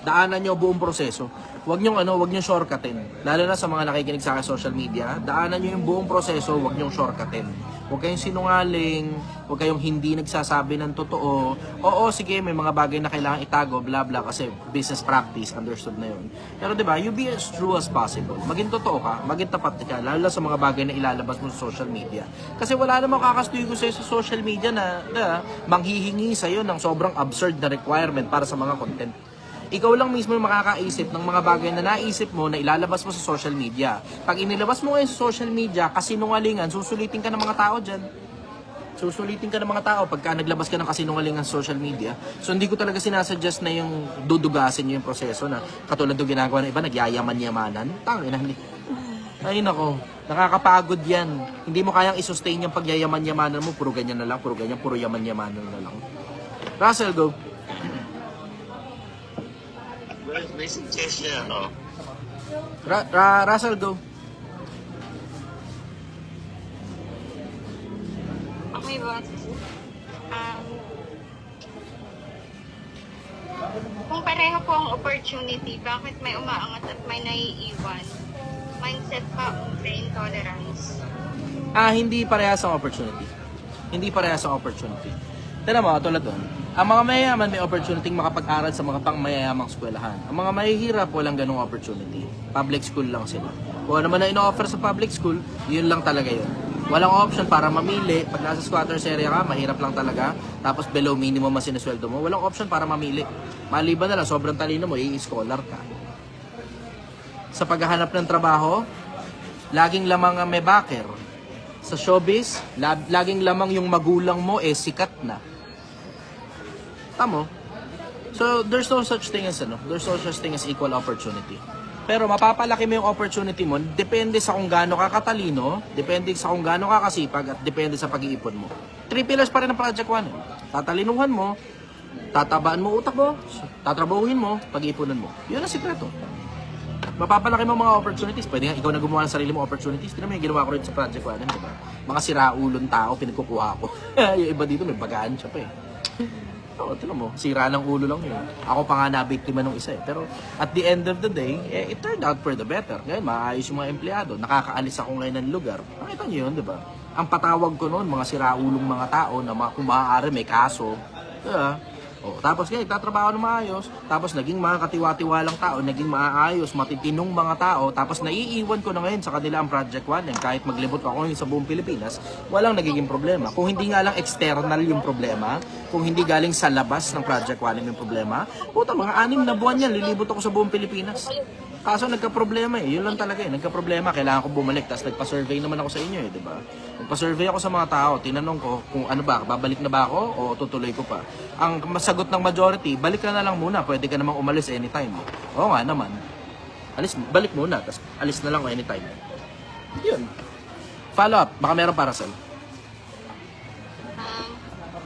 Speaker 1: Daanan nyo buong proseso. Huwag nyo shortcutin. Lalo na sa mga nakikinig sa akin sa social media, daanan nyo yung buong proseso, huwag nyo shortcutin. Huwag kayong sinungaling, huwag kayong hindi nagsasabi ng totoo. Oo, sige, may mga bagay na kailangan itago, bla bla, kasi business practice, understood na yun. Pero diba, you be as true as possible. Maging totoo ka, maging tapat ka, lalo na sa mga bagay na ilalabas mo sa social media. Kasi wala namang kakastuyo sa'yo sa social media na manghihingi sa'yo ng sobrang absurd na requirement para sa mga content. Ikaw lang mismo yung makakaisip ng mga bagay na naisip mo na ilalabas mo sa social media. Pag inilabas mo ngayon sa social media, kasinungalingan, susulitin ka ng mga tao dyan. Susulitin ka ng mga tao pagka naglabas ka ng kasinungalingan sa social media. So hindi ko talaga sinasuggest na yung dudugasin nyo yung proseso na katulad yung ginagawa ng iba, nagyayaman-yamanan. Tangina, ay nako, nakakapagod yan. Hindi mo kayang isustain yung pagyayaman-yamanan mo, puro ganyan na lang, puro ganyan, puro yaman-yamanan na lang. Russell, go.
Speaker 4: May suggestion ako.
Speaker 1: Russell, go.
Speaker 5: Okay, boss. Kung pareho po ang opportunity, bakit may umaangat at may naiiwan? Mindset pa o intolerance?
Speaker 1: Hindi parehas ang opportunity. Hindi parehas ang opportunity. Tignan mo, tulad doon. Ang mga mayayaman may opportunity makapag-aral sa mga pang-mayayamang eskwelahan. Ang mga mahihirap, walang ganung opportunity. Public school lang sila. Kung ano man na ino-offer sa public school, yun lang talaga yun. Walang option para mamili. Pag nasa squatters area ka, mahirap lang talaga. Tapos below minimum ang sinusweldo mo. Walang option para mamili. Maliban na lang, sobrang talino mo, i-scholar ka. Sa paghahanap ng trabaho, laging lamang ang may backer. Sa showbiz, laging lamang yung magulang mo sikat na. Tamo. So, there's no such thing as equal opportunity. Pero mapapalaki mo yung opportunity mo, depende sa kung gaano ka katalino, depende sa kung gaano ka kasipag, at depende sa pag-iipon mo. 3 pillars pa rin ng Project One. Tatalinuhan mo, tatabaan mo utak mo, tatrabahuhin mo, pag-iipunan mo. Yun ang sikreto. Mapapalaki mo mga opportunities. Pwede nga ikaw na gumawa ng sarili mo opportunities. Tignan mo yung ginawa ko rin sa Project One, di ba? Mga siraulong tao, pinagkukuha ko. Yung iba dito, may bagaan siya pa eh. Oo, tignan mo, sira ng ulo lang yun. Ako pa nga nabiktima ng isa eh. Pero at the end of the day, it turned out for the better. Ngayon, maayos yung mga empleyado. Nakakaalis ako ngayon ng lugar. Nakita niyo yun, di ba? Ang patawag ko noon, mga siraulong mga tao na kung maaari may kaso. Diba? Tapos ngayon, tatrabaho ng maayos. Tapos naging mga katiwa-tiwalang tao, naging maayos, matitinong mga tao. Tapos naiiwan ko na ngayon sa kanila ang Project One. And kahit maglibot ako ngayon sa buong Pilipinas, walang nagiging problema. Kung hindi nga lang external yung problema, kung hindi galing sa labas ng Project One yung problema, puta, mga 6 na buwan yan, lilibot ako sa buong Pilipinas. Kaso nagka-problema eh. Yun lang talaga eh. Nagka-problema. Kailangan ko bumalik. Tapos nagpa-survey naman ako sa inyo eh. Diba? Nagpa-survey ako sa mga tao. Tinanong ko kung ano ba, babalik na ba ako o tutuloy ko pa. Ang masagot ng majority, balik ka na lang muna. Pwede ka namang umalis anytime. Oo nga naman. Balik muna. Tapos alis na lang anytime. Yun. Follow up. Baka meron para sa'yo.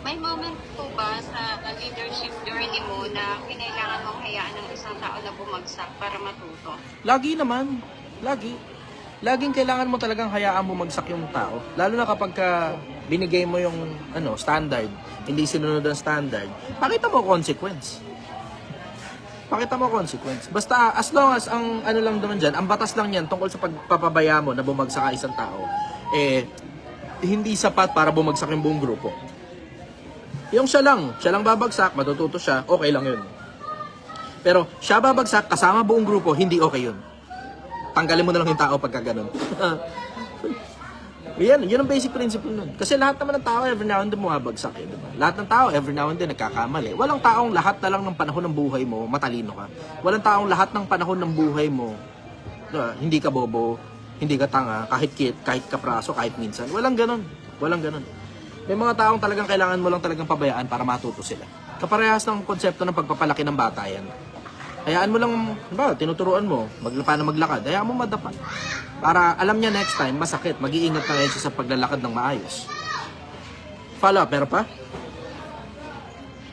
Speaker 5: May moment po ba sa leadership journey mo na kinailangan mong hayaan ng isang tao na bumagsak para matuto?
Speaker 1: Lagi naman. Lagi. Laging kailangan mo talagang hayaan bumagsak yung tao. Lalo na kapag binigay mo yung standard, hindi sinunod ang standard, pakita mo consequence. Pakita mo consequence. Basta as long as ang lang naman dyan, ang batas lang yan tungkol sa pagpapabaya mo na bumagsak ang isang tao, hindi sapat para bumagsak yung buong grupo. Yung siya lang babagsak, matututo siya, okay lang yun. Pero siya babagsak, kasama buong grupo, hindi okay yun. Tanggalin mo na lang yung tao pagka ganun. Yun ang basic principle nun. Kasi lahat naman ng tao, every now and then bumabagsak eh, diba? Lahat ng tao, every now and then nagkakamali. Walang taong lahat na lang ng panahon ng buhay mo, matalino ka. Walang taong lahat ng panahon ng buhay mo, diba? Hindi ka bobo, hindi ka tanga, kahit kapraso, kahit minsan. Walang ganun. May mga taong talagang kailangan mo lang talagang pabayaan para matuto sila. Kaparehas ng konsepto ng pagpapalaki ng bata yan. Hayaan mo lang, tinuturuan mo, paano maglakad, hayaan mo madapa. Para alam niya next time, masakit, mag-iingat na rin siya sa paglalakad ng maayos. Follow up, meron pa?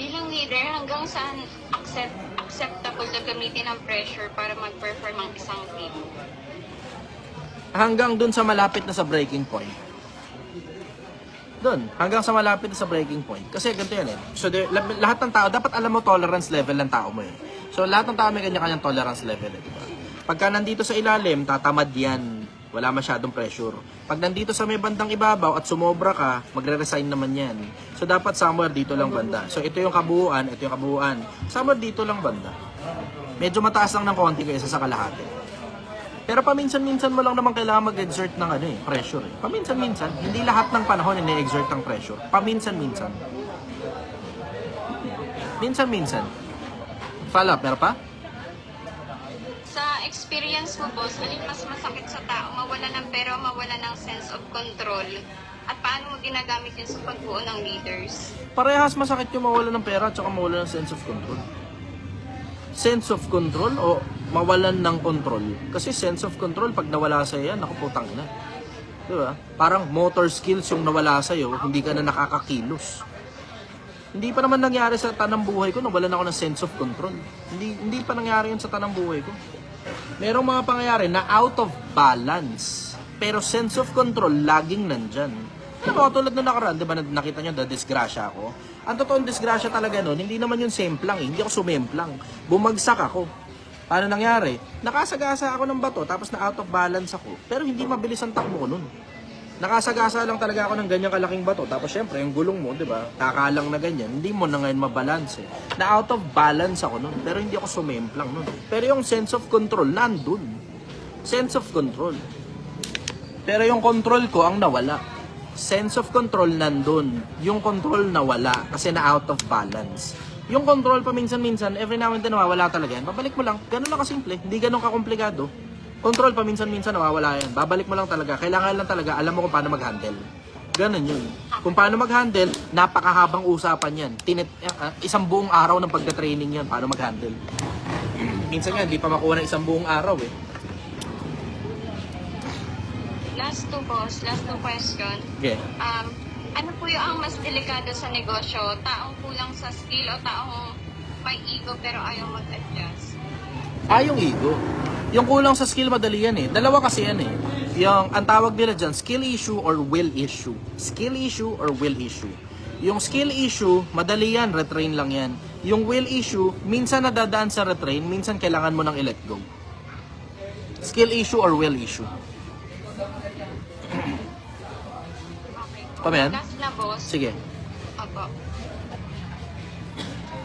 Speaker 5: Bilang leader, hanggang saan acceptable na gamitin ang pressure para mag-perform ang isang team?
Speaker 1: hanggang dun sa malapit na sa breaking point. Doon, hanggang sa malapit na sa breaking point. Kasi ganito yan eh. So, lahat ng tao, dapat alam mo tolerance level ng tao mo eh. So, lahat ng tao may kanya-kanyang tolerance level eh, diba? Pagka nandito sa ilalim, tatamad yan. Wala masyadong pressure. Pag nandito sa may bandang ibabaw at sumobra ka, magre-resign naman yan. So, dapat somewhere dito lang banda. So, ito yung kabuuan, ito yung kabuuan. Somewhere dito lang banda. Medyo mataas lang ng konti kaysa sa kalahati. Pero paminsan-minsan mo lang naman kailangan mag-exert ng pressure eh. Paminsan-minsan. Hindi lahat ng panahon ini-exert ng pressure. Paminsan-minsan. Minsan-minsan. Follow up, meron pa?
Speaker 5: Sa experience mo, boss, alin mas masakit sa tao? Mawala ng pera o mawala ng sense of control? At paano mo ginagamit yun sa pagbuo ng leaders?
Speaker 1: Parehas masakit yung mawala ng pera at saka mawala ng sense of control. Sense of control o mawalan ng control? Kasi sense of control, pag nawala sa'yo yan, naku putang ina. Diba? Parang motor skills yung nawala sa'yo, hindi ka na nakakakilos. Hindi pa naman nangyari sa tanang buhay ko, nawalan ako ng sense of control. Hindi pa nangyari yun sa tanang buhay ko. Merong mga pangyayari na out of balance. Pero sense of control, laging nandyan. Ito, tulad na nakaraan, di ba, nakita nyo, disgrasya ako. Ang totoong disgrasya talaga nun, hindi naman yung semplang, hindi ako sumemplang. Bumagsak ako. Paano nangyari? Nakasagasa ako ng bato, tapos na out of balance ako. Pero hindi mabilis ang takbo ko nun. Nakasagasa lang talaga ako ng ganyang kalaking bato. Tapos syempre, yung gulong mo, di ba, kakalang na ganyan, hindi mo na ngayon mabalance eh. Na out of balance ako nun, pero hindi ako sumemplang nun. Pero yung sense of control, nandun. Sense of control. Pero yung control ko ang nawala. Sense of control nandun. Yung control nawala kasi na out of balance. Yung control paminsan-minsan, every now and then nawawala talaga yan. Babalik mo lang. Ganun lang kasimple. Hindi ganun kakomplikado. Control paminsan-minsan nawawala yan. Babalik mo lang talaga. Kailangan lang talaga alam mo kung paano mag-handle. Ganun yun. Kung paano mag-handle, napakahabang usapan yan. Isang buong araw ng pagka-training yan. Paano mag-handle. Minsan nga, hindi pa makuha ng isang buong araw eh.
Speaker 5: Last two, boss. Last two question.
Speaker 1: Okay.
Speaker 5: Ano po yung ang mas delikado sa negosyo? Taong kulang sa skill o taong may ego pero ayaw mag-adjust?
Speaker 1: Yung ego. Yung kulang sa skill, madali yan eh. Dalawa kasi yan eh. Yung, ang tawag nila dyan, skill issue or will issue. Skill issue or will issue. Yung skill issue, madali yan, retrain lang yan. Yung will issue, minsan nadadaan sa retrain, minsan kailangan mo nang i-let go. Skill issue or will issue. Pamayan?
Speaker 5: Last na, boss.
Speaker 1: Sige.
Speaker 5: Opo.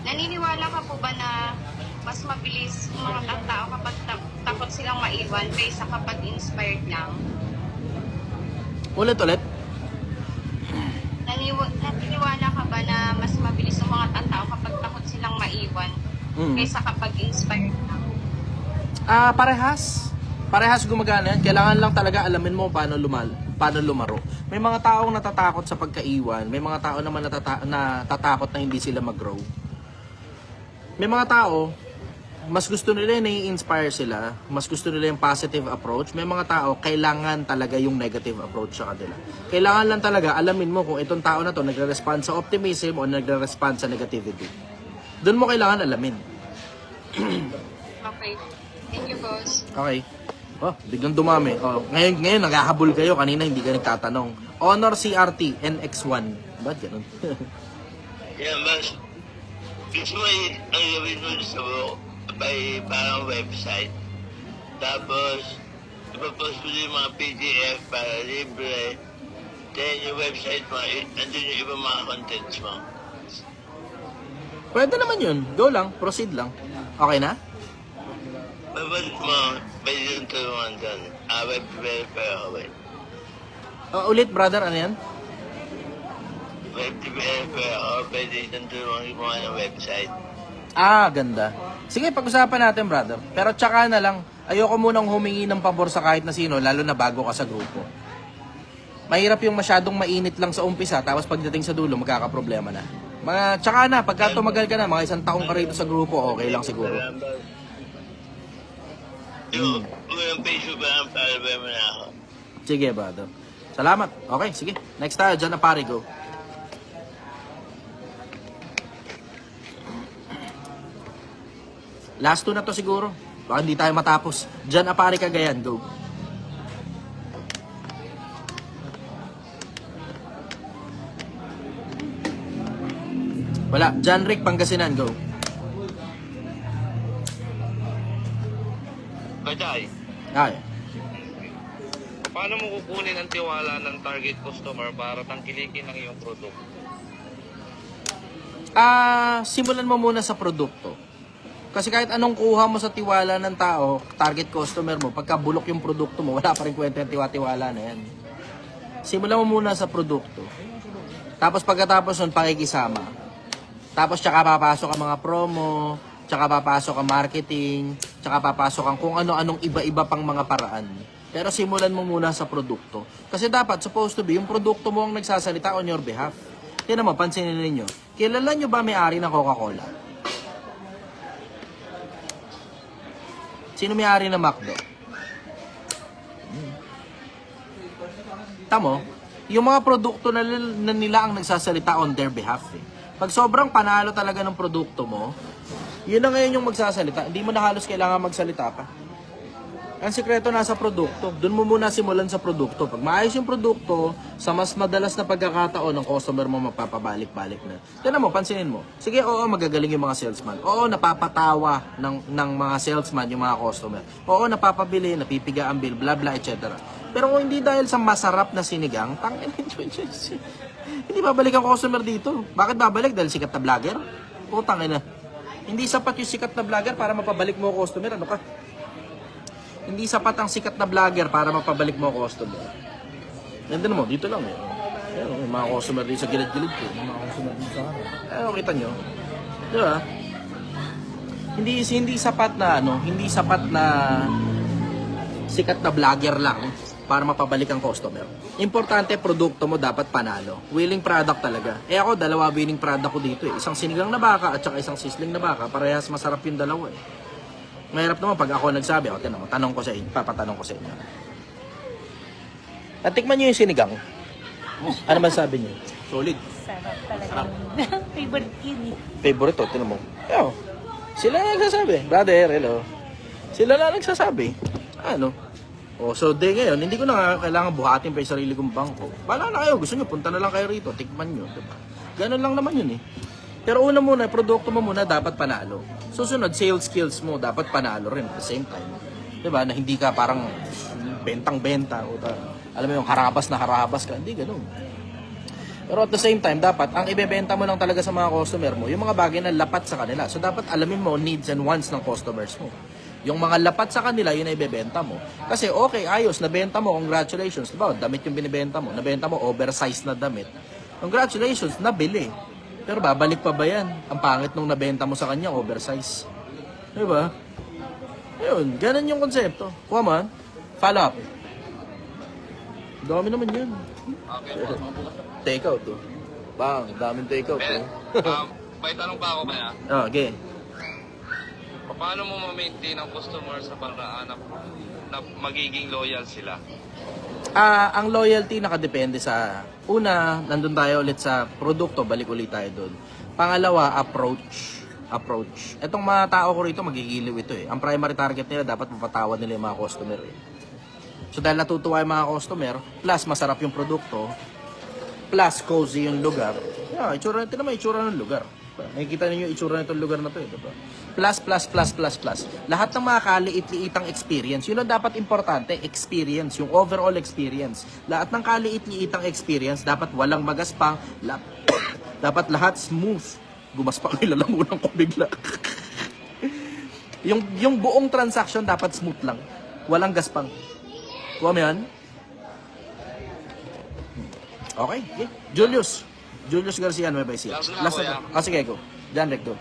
Speaker 5: Naniniwala ka po ba na mas mabilis umangat ang tao kapag takot silang maiwan kaysa kapag inspired lang?
Speaker 1: Ulit-ulit.
Speaker 5: Naniniwala ka ba na mas mabilis umangat ang tao kapag takot silang maiwan kaysa kapag inspired lang?
Speaker 1: Parehas. Parehas gumagana yan. Kailangan lang talaga alamin mo paano lumaro. May mga taong natatakot sa pagkaiwan. May mga tao naman natatakot na hindi sila mag-grow. May mga tao, mas gusto nila yung nai-inspire sila. Mas gusto nila yung positive approach. May mga tao, kailangan talaga yung negative approach sa kanila. Kailangan lang talaga alamin mo kung itong tao na to nagre-respond sa optimism o nagre-respond sa negativity. Doon mo kailangan alamin.
Speaker 5: Okay. Thank you, boss.
Speaker 1: Okay. Oh, biglang dumami. Oh, ngayon naghahabol kayo. Kanina hindi ka nagtatanong. Honor CRT NX1. Ba't ganun?
Speaker 4: Yan, mas gusto mo ang gawin mo sa may parang website. Tapos, ipapost mo yung mga PDF para libre. Then yung website mo, andun yung ibang mga contents mo.
Speaker 1: Pwede naman yun. Go lang. Proceed lang. Okay na?
Speaker 4: Mabalik mo, pwede yung tulungan doon. Web developer ako eh.
Speaker 1: Ulit, brother. Ano yan?
Speaker 4: Web developer ako, pwede yung tulungan yung mga ng website.
Speaker 1: Ganda. Sige, pag-usapan natin, brother. Pero tsaka na lang, ayoko munang humingi ng pabor sa kahit na sino, lalo na bago ka sa grupo. Mahirap yung masyadong mainit lang sa umpisa, tapos pagdating sa dulo, magkakaproblema na. Tsaka na, pagka tumagal ka na, mga 1 taong ka rito sa grupo, okay lang siguro.
Speaker 4: Yung Facebook ba ang follower mo na ako?
Speaker 1: Sige, brother. Salamat. Okay, sige. Next tayo, dyan na pare, go. Last two na to siguro. Baka hindi tayo matapos. Dyan na pare Cagayan, go. Wala. John Rick, Pangasinan, go.
Speaker 3: Kajay,
Speaker 1: Ay.
Speaker 3: paano mo kukunin ang tiwala ng target customer para tangkilikin ang iyong produkto?
Speaker 1: Simulan mo muna sa produkto. Kasi kahit anong kuha mo sa tiwala ng tao, target customer mo, pagka bulok yung produkto mo, wala pa rin kwenta yung tiwala na yan. Simulan mo muna sa produkto. Tapos pagkatapos nun, pakikisama. Tapos tsaka papasok ang mga promo, tsaka papasok ang marketing, tsaka papasok ang kung ano-anong iba-iba pang mga paraan. Pero simulan mo muna sa produkto. Kasi dapat, supposed to be, yung produkto mo ang nagsasalita on your behalf. Tingnan mo, pansinin ninyo. Kilala nyo ba may-ari ng Coca-Cola? Sino may-ari ng McDo? Tamo, yung mga produkto na nila ang nagsasalita on their behalf. Pag sobrang panalo talaga ng produkto mo, yun na ngayon yung magsasalita. Hindi mo na halos kailangan magsalita pa. Ang sikreto nasa produkto. Doon mo muna simulan sa produkto. Pag maayos yung produkto, sa mas madalas na pagkakataon ng customer mo mapapabalik-balik na. Tignan mo, pansinin mo. Sige, oo, magagaling yung mga salesman. Oo, napapatawa ng mga salesman yung mga customer. Oo, napapabili, napipiga ang bill, bla bla, etc. Pero kung hindi dahil sa masarap na sinigang, hindi babalik ang customer dito. Bakit babalik? Dahil sikat na vlogger? Putang ina. Hindi sapat yung sikat na vlogger para mapabalik mo ang customer. Ano ka? Hindi sapat ang sikat na vlogger para mapabalik mo ang customer. Nandun mo, dito lang eh. Ayan, may mga customer dito sa gilid-gilid ko. May mga customer dito sa akin. Ayan, kita nyo. Diba? Hindi sapat na hindi sapat na sikat na vlogger lang para mapabalik ang customer. Importante, produkto mo dapat panalo. Willing product talaga. Ako, dalawa winning product ko dito eh. Isang sinigang na baka at saka isang sisling na baka. Parehas masarap yung dalawa eh. Mahirap naman pag ako nagsabi, tanong ko sa inyo, papatanong ko sa inyo. Natikman nyo yung sinigang? Ano man sabi nyo? Solid.
Speaker 8: Sarap talaga. Favorite yun eh.
Speaker 1: Favorite to, tinan mo. Yo, sila na nagsasabi. Brother, hello. Sila na nagsasabi. So ngayon, hindi ko na kailangan buhatin pa yung sarili kong bangko. Bala na kayo, gusto nyo, punta na lang kayo rito, tikman nyo. Diba? Ganun lang naman yun eh. Pero una muna, produkto mo muna dapat panalo. Susunod, sales skills mo dapat panalo rin at the same time. Diba? Na hindi ka parang bentang-benta o alam mo yung harabas na harabas ka. Hindi ganun. Pero at the same time, dapat ang ibebenta mo lang talaga sa mga customer mo, yung mga bagay na lapat sa kanila. So dapat alamin mo needs and wants ng customers mo. Yung mga lapat sa kanila, yun ay ibebenta mo. Kasi okay, ayos, nabenta mo, congratulations. Diba? Damit yung binibenta mo. Nabenta mo, oversized na damit. Congratulations, nabili. Pero babalik pa ba yan? Ang pangit nung nabenta mo sa kanya, oversize. Diba? Ayun, ganun yung konsepto. Kuha man, follow up. Dami naman yan. Take out to. Bang, daming take out to.
Speaker 3: May tanong pa ako kaya.
Speaker 1: Okay.
Speaker 3: Paano mo ma-maintain ang customer sa paraan na magiging loyal sila?
Speaker 1: Ang loyalty nakadepende sa una, nandun tayo ulit sa produkto, balik ulit tayo doon. Pangalawa, approach. Etong mga tao ko rito, magigiliw ito eh. Ang primary target nila, dapat mapatawad nila yung mga customer eh. So dahil natutuwa yung mga customer, plus masarap yung produkto, plus cozy yung lugar. Ito naman itsura ng lugar. Nakikita niyo yung itsura nitong lugar na to eh, diba? Plus. Lahat ng mga kaliit-liitang experience, yun ang dapat importante, experience, yung overall experience. Lahat ng kaliit-liitang experience, dapat walang magaspang, dapat lahat smooth. Gumaspang nila lang unang ko bigla. yung buong transaction dapat smooth lang. Walang gaspang. Kuha mo yan? Okay. Julius Garcia, Nueva Ecija. Last na. Sige, go. Janrek, go.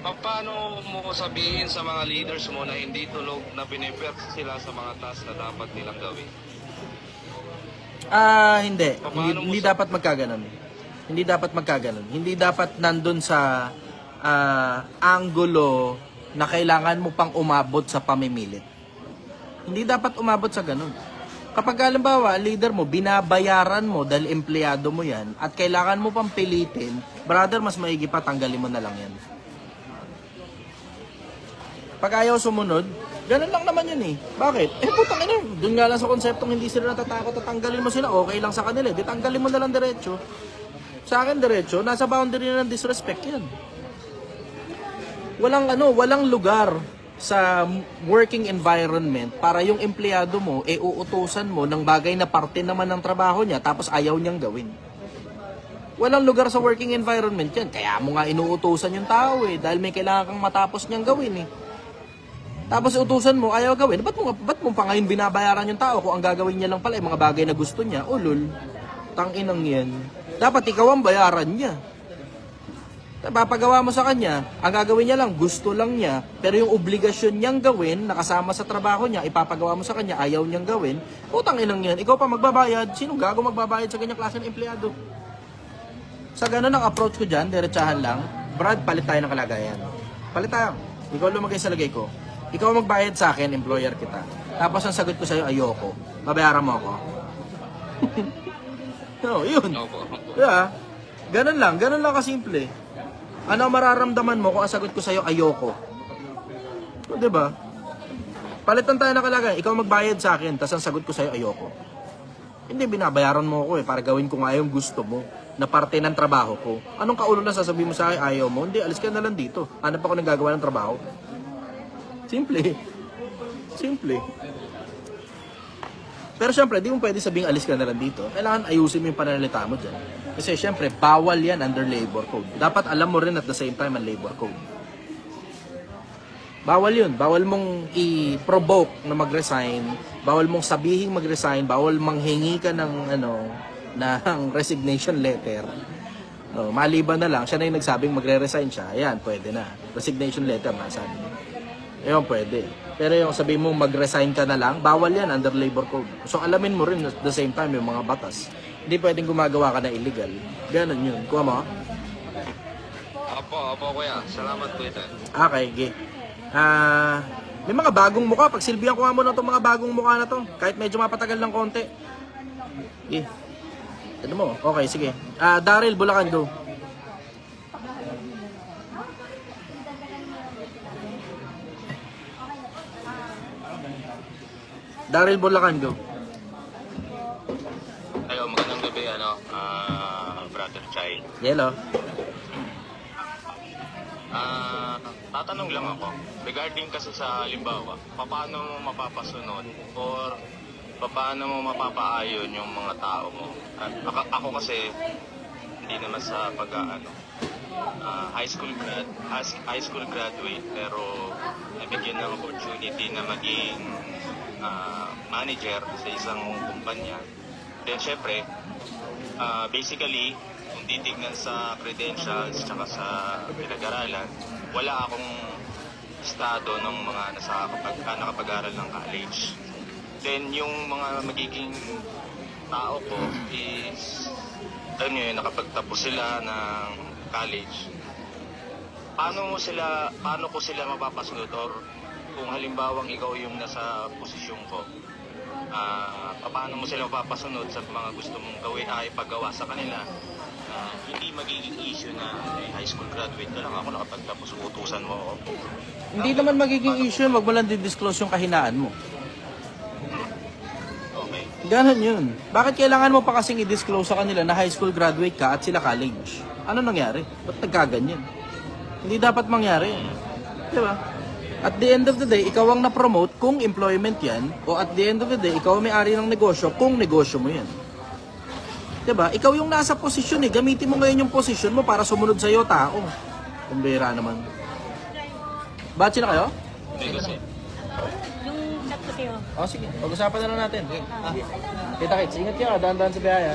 Speaker 3: Paano mo sabihin sa mga leaders mo na hindi tulog na pinipert sila sa mga task na dapat nilang gawin?
Speaker 1: Hindi dapat magkaganon. Hindi dapat nandun sa angulo na kailangan mo pang umabot sa pamimilit. Hindi dapat umabot sa ganun. Kapag halimbawa, leader mo, binabayaran mo dahil empleyado mo yan at kailangan mo pang pilitin, brother, mas maigi pa, tanggalin mo na lang yan. Pag ayaw sumunod, ganun lang naman yun eh. Bakit? Putang ina, dun nga lang sa konseptong hindi sila natatakot at tanggalin mo sila, okay lang sa kanila. Di tanggalin mo na lang diretso. Sa akin diretso, nasa boundary na ng disrespect yan. Walang lugar sa working environment para yung empleyado mo uutusan mo ng bagay na parte naman ng trabaho niya tapos ayaw niyang gawin. Walang lugar sa working environment yan. Kaya mo nga inuutusan yung tao dahil may kailangan kang matapos niyang gawin Tapos utusan mo, ayaw gawin. Ba't mo pa ngayon binabayaran yung tao kung ang gagawin niya lang pala ay mga bagay na gusto niya? Ulul, tanginang yan. Dapat ikaw ang bayaran niya. Papagawa mo sa kanya, ang gagawin niya lang, gusto lang niya, pero yung obligasyon niyang gawin, nakasama sa trabaho niya, ipapagawa mo sa kanya, ayaw niyang gawin, putang inang yan, ikaw pa magbabayad, sinong gago magbabayad sa ganyang klase ng empleyado? Sa ganun ang approach ko dyan, diretsahan lang, Brad, palit tayo ng kalagayan. Palit tayo. Ikaw lumagay sa lagay ko. Ikaw magbayad sa akin, employer kita. Tapos ang sagot ko sa'yo, ayoko. Babayaran mo ako. No, yun. Yeah. Ganun lang kasimple. Ano ang mararamdaman mo kung ang sagot ko sa'yo, ayoko? O, diba? Palitan tayo ng kalagayan. Ikaw magbayad sa akin, tapos ang sagot ko sa'yo, ayoko. Hindi, binabayaran mo ako para gawin ko nga yung gusto mo na parte ng trabaho ko. Anong kaulo na sasabihin mo sa akin, ayaw mo? Hindi, alis ka na lang dito. Hanap ako ng gagawa ng trabaho. Simple. Pero syempre, di mo pwede sabing alis ka na lang dito. Kailangan ayusin mo yung pananalita mo dyan. Kasi syempre, bawal yan under labor code. Dapat alam mo rin at the same time ang labor code. Bawal yun. Bawal mong i-provoke na mag-resign. Bawal mong sabihing mag-resign. Bawal manghingi ka ng, ng resignation letter. Maliban na lang, siya na yung nagsabing magre-resign siya. Ayan, pwede na. Resignation letter, nasaan? Ayun, pwede. Pero yung sabihin mo mag-resign ka na lang, bawal yan under labor code. So alamin mo rin at the same time yung mga batas. Hindi pwedeng gumagawa ka na illegal. Ganon yun. Kuha mo?
Speaker 3: Opo, kuya. Salamat po ito.
Speaker 1: Okay, okay. May mga bagong mukha. Pagsilbihan ko nga muna itong mga bagong mukha na to. Kahit medyo mapatagal ng konti. Okay. Ano mo? Okay, sige. Daryl, Bulacan, go. Daryl, Bulacan, go.
Speaker 3: Hello, magandang gabi, Brother Chai.
Speaker 1: Yellow.
Speaker 3: Tatanong lang ako, regarding kasi sa halimbawa, paano mo mapapasunod or paano mo mapapaayon yung mga tao mo? Ako kasi, hindi naman sa high school graduate, pero nabigyan ng opportunity na maging manager sa isang kumpanya. Then syempre, basically, kung titignan sa credentials tsaka sa pinag-aralan, wala akong estado ng mga nakapag-aral ng college. Then yung mga magiging tao ko is nakapagtapos sila ng college. Paano ko sila mapapasunod, or kung halimbawang ikaw yung nasa posisyon ko, paano mo sila mapapasunod sa mga gusto mong gawin, ipagawa sa kanila? Hindi magiging issue na high school graduate ka lang, ako nakapagtapos, utusan mo ako.
Speaker 1: Hindi naman magiging issue yun. Wag mo lang di-disclose yung kahinaan mo.
Speaker 3: Okay.
Speaker 1: Ganon yun. Bakit kailangan mo pa kasing i-disclose sa kanila na high school graduate ka at sila college? Ano nangyari? Ba't nagkaganyan? Hindi dapat mangyari. Diba? At the end of the day, ikaw ang na-promote kung employment yan, o at the end of the day, ikaw ang may-ari ng negosyo kung negosyo mo yan. Diba? Ikaw yung nasa posisyon Gamitin mo ngayon yung posisyon mo para sumunod sa'yo tao. Kumbira naman. Batch na kayo?
Speaker 3: Hindi kasi.
Speaker 8: Yung chat ko kayo.
Speaker 1: Sige. Pag-usapan na lang natin. Kita-kits. Ingat kayo. Dahan-dahan sa biyaya.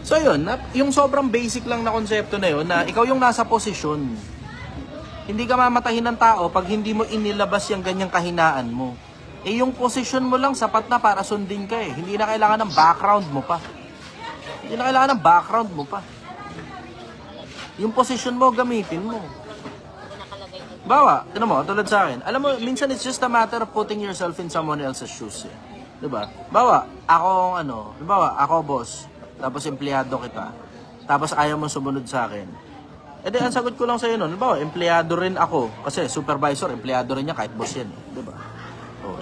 Speaker 1: So yun, yung sobrang basic lang na konsepto na yun, na ikaw yung nasa posisyon. Hindi ka mamatahin ng tao pag hindi mo inilabas yung ganyang kahinaan mo. Yung posisyon mo lang sapat na para sundin ka Hindi na kailangan ng background mo pa. Yung posisyon mo, gamitin mo. Bawa, mo, tulad sa akin. Alam mo, minsan it's just a matter of putting yourself in someone else's shoes Diba? Bawa, ako boss, tapos empleyado kita, tapos ayaw mo sumunod sa akin. Ang sagot ko lang sa'yo nun, bawa, empleyado rin ako, kasi supervisor, empleyado rin niya kahit boss yan Diba?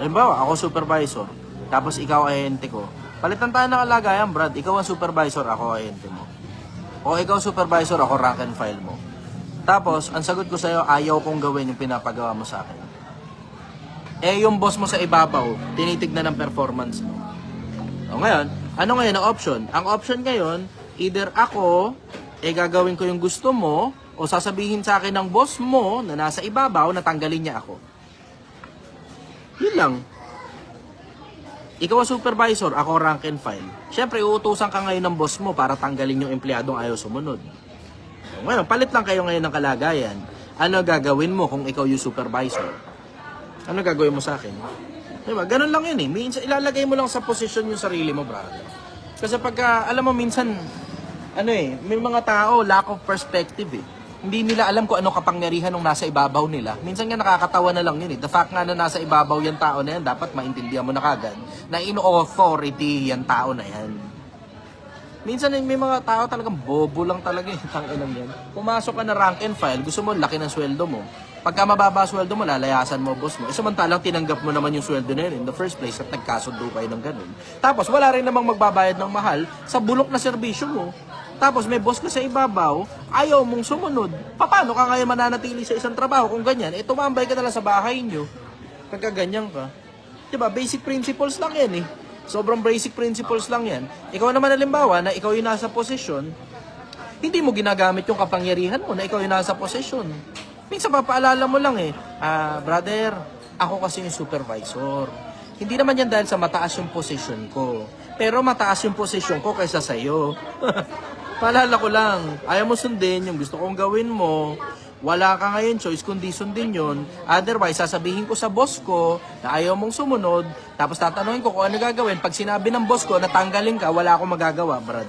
Speaker 1: Bawa, ako supervisor, tapos ikaw ahente ko. Palitan tayo ng kalagayan, Brad. Ikaw ang supervisor, ako ahente mo. O ikaw supervisor, ako rank and file mo. Tapos, ang sagot ko sa'yo, ayaw kong gawin yung pinapagawa mo sa akin. Eh, yung boss mo sa ibabaw, tinitignan ng performance mo. O ngayon, ano ngayon ang option? Ang option ngayon, either ako, gagawin ko yung gusto mo, o sasabihin sa akin ng boss mo na nasa ibabaw na tanggalin niya ako. Yun lang. Ikaw ang supervisor, ako rank and file. Siyempre, uutusan ka ngayon ng boss mo para tanggalin yung empleyadong ayaw sumunod. So, ngayon, palit lang kayo ngayon ng kalagayan. Ano gagawin mo kung ikaw yung supervisor? Ano gagawin mo sa akin? Diba? Ganun lang yun eh. Minsan, ilalagay mo lang sa posisyon yung sarili mo, brother. Kasi pagka, alam mo, minsan, may mga tao, lack of perspective eh. Hindi nila alam kung ano kapangyarihan ng nasa ibabaw nila. Minsan nga nakakatawa na lang yun eh. The fact nga na nasa ibabaw yung tao na yan, dapat maintindihan mo na kagad na in-authority yung tao na yan. Minsan may mga tao talagang bobo lang talaga yung tanginang yan. Pumasok ka na rank and file, gusto mo laki ng sweldo mo. Pagka mababa sweldo mo, lalayasan mo boss mo. Samantalang tinanggap mo naman yung sweldo na yun in the first place at nagkasundo kayo ng ganun. Tapos wala rin namang magbabayad ng mahal sa bulok na serbisyo mo. Tapos may boss ka sa ibabaw, ayaw mong sumunod. Paano ka ngayon mananatili sa isang trabaho kung ganyan? Tumambay ka na lang sa bahay nyo. Pagka ganyan ka. Diba? Basic principles lang yan eh. Sobrang basic principles lang yan. Ikaw naman halimbawa na ikaw yung nasa posisyon, hindi mo ginagamit yung kapangyarihan mo na ikaw yung nasa posisyon. Minsan papaalala mo lang eh, brother, ako kasi yung supervisor. Hindi naman yan dahil sa mataas yung posisyon ko. Pero mataas yung posisyon ko kaysa sa'yo. Paalala ko lang, ayaw mo sundin yung gusto kong gawin mo. Wala ka ngayon choice kundi sundin yun. Otherwise, sasabihin ko sa boss ko na ayaw mong sumunod. Tapos tatanungin ko kung ano gagawin. Pag sinabi ng boss ko na tanggalin ka, wala akong magagawa, brad.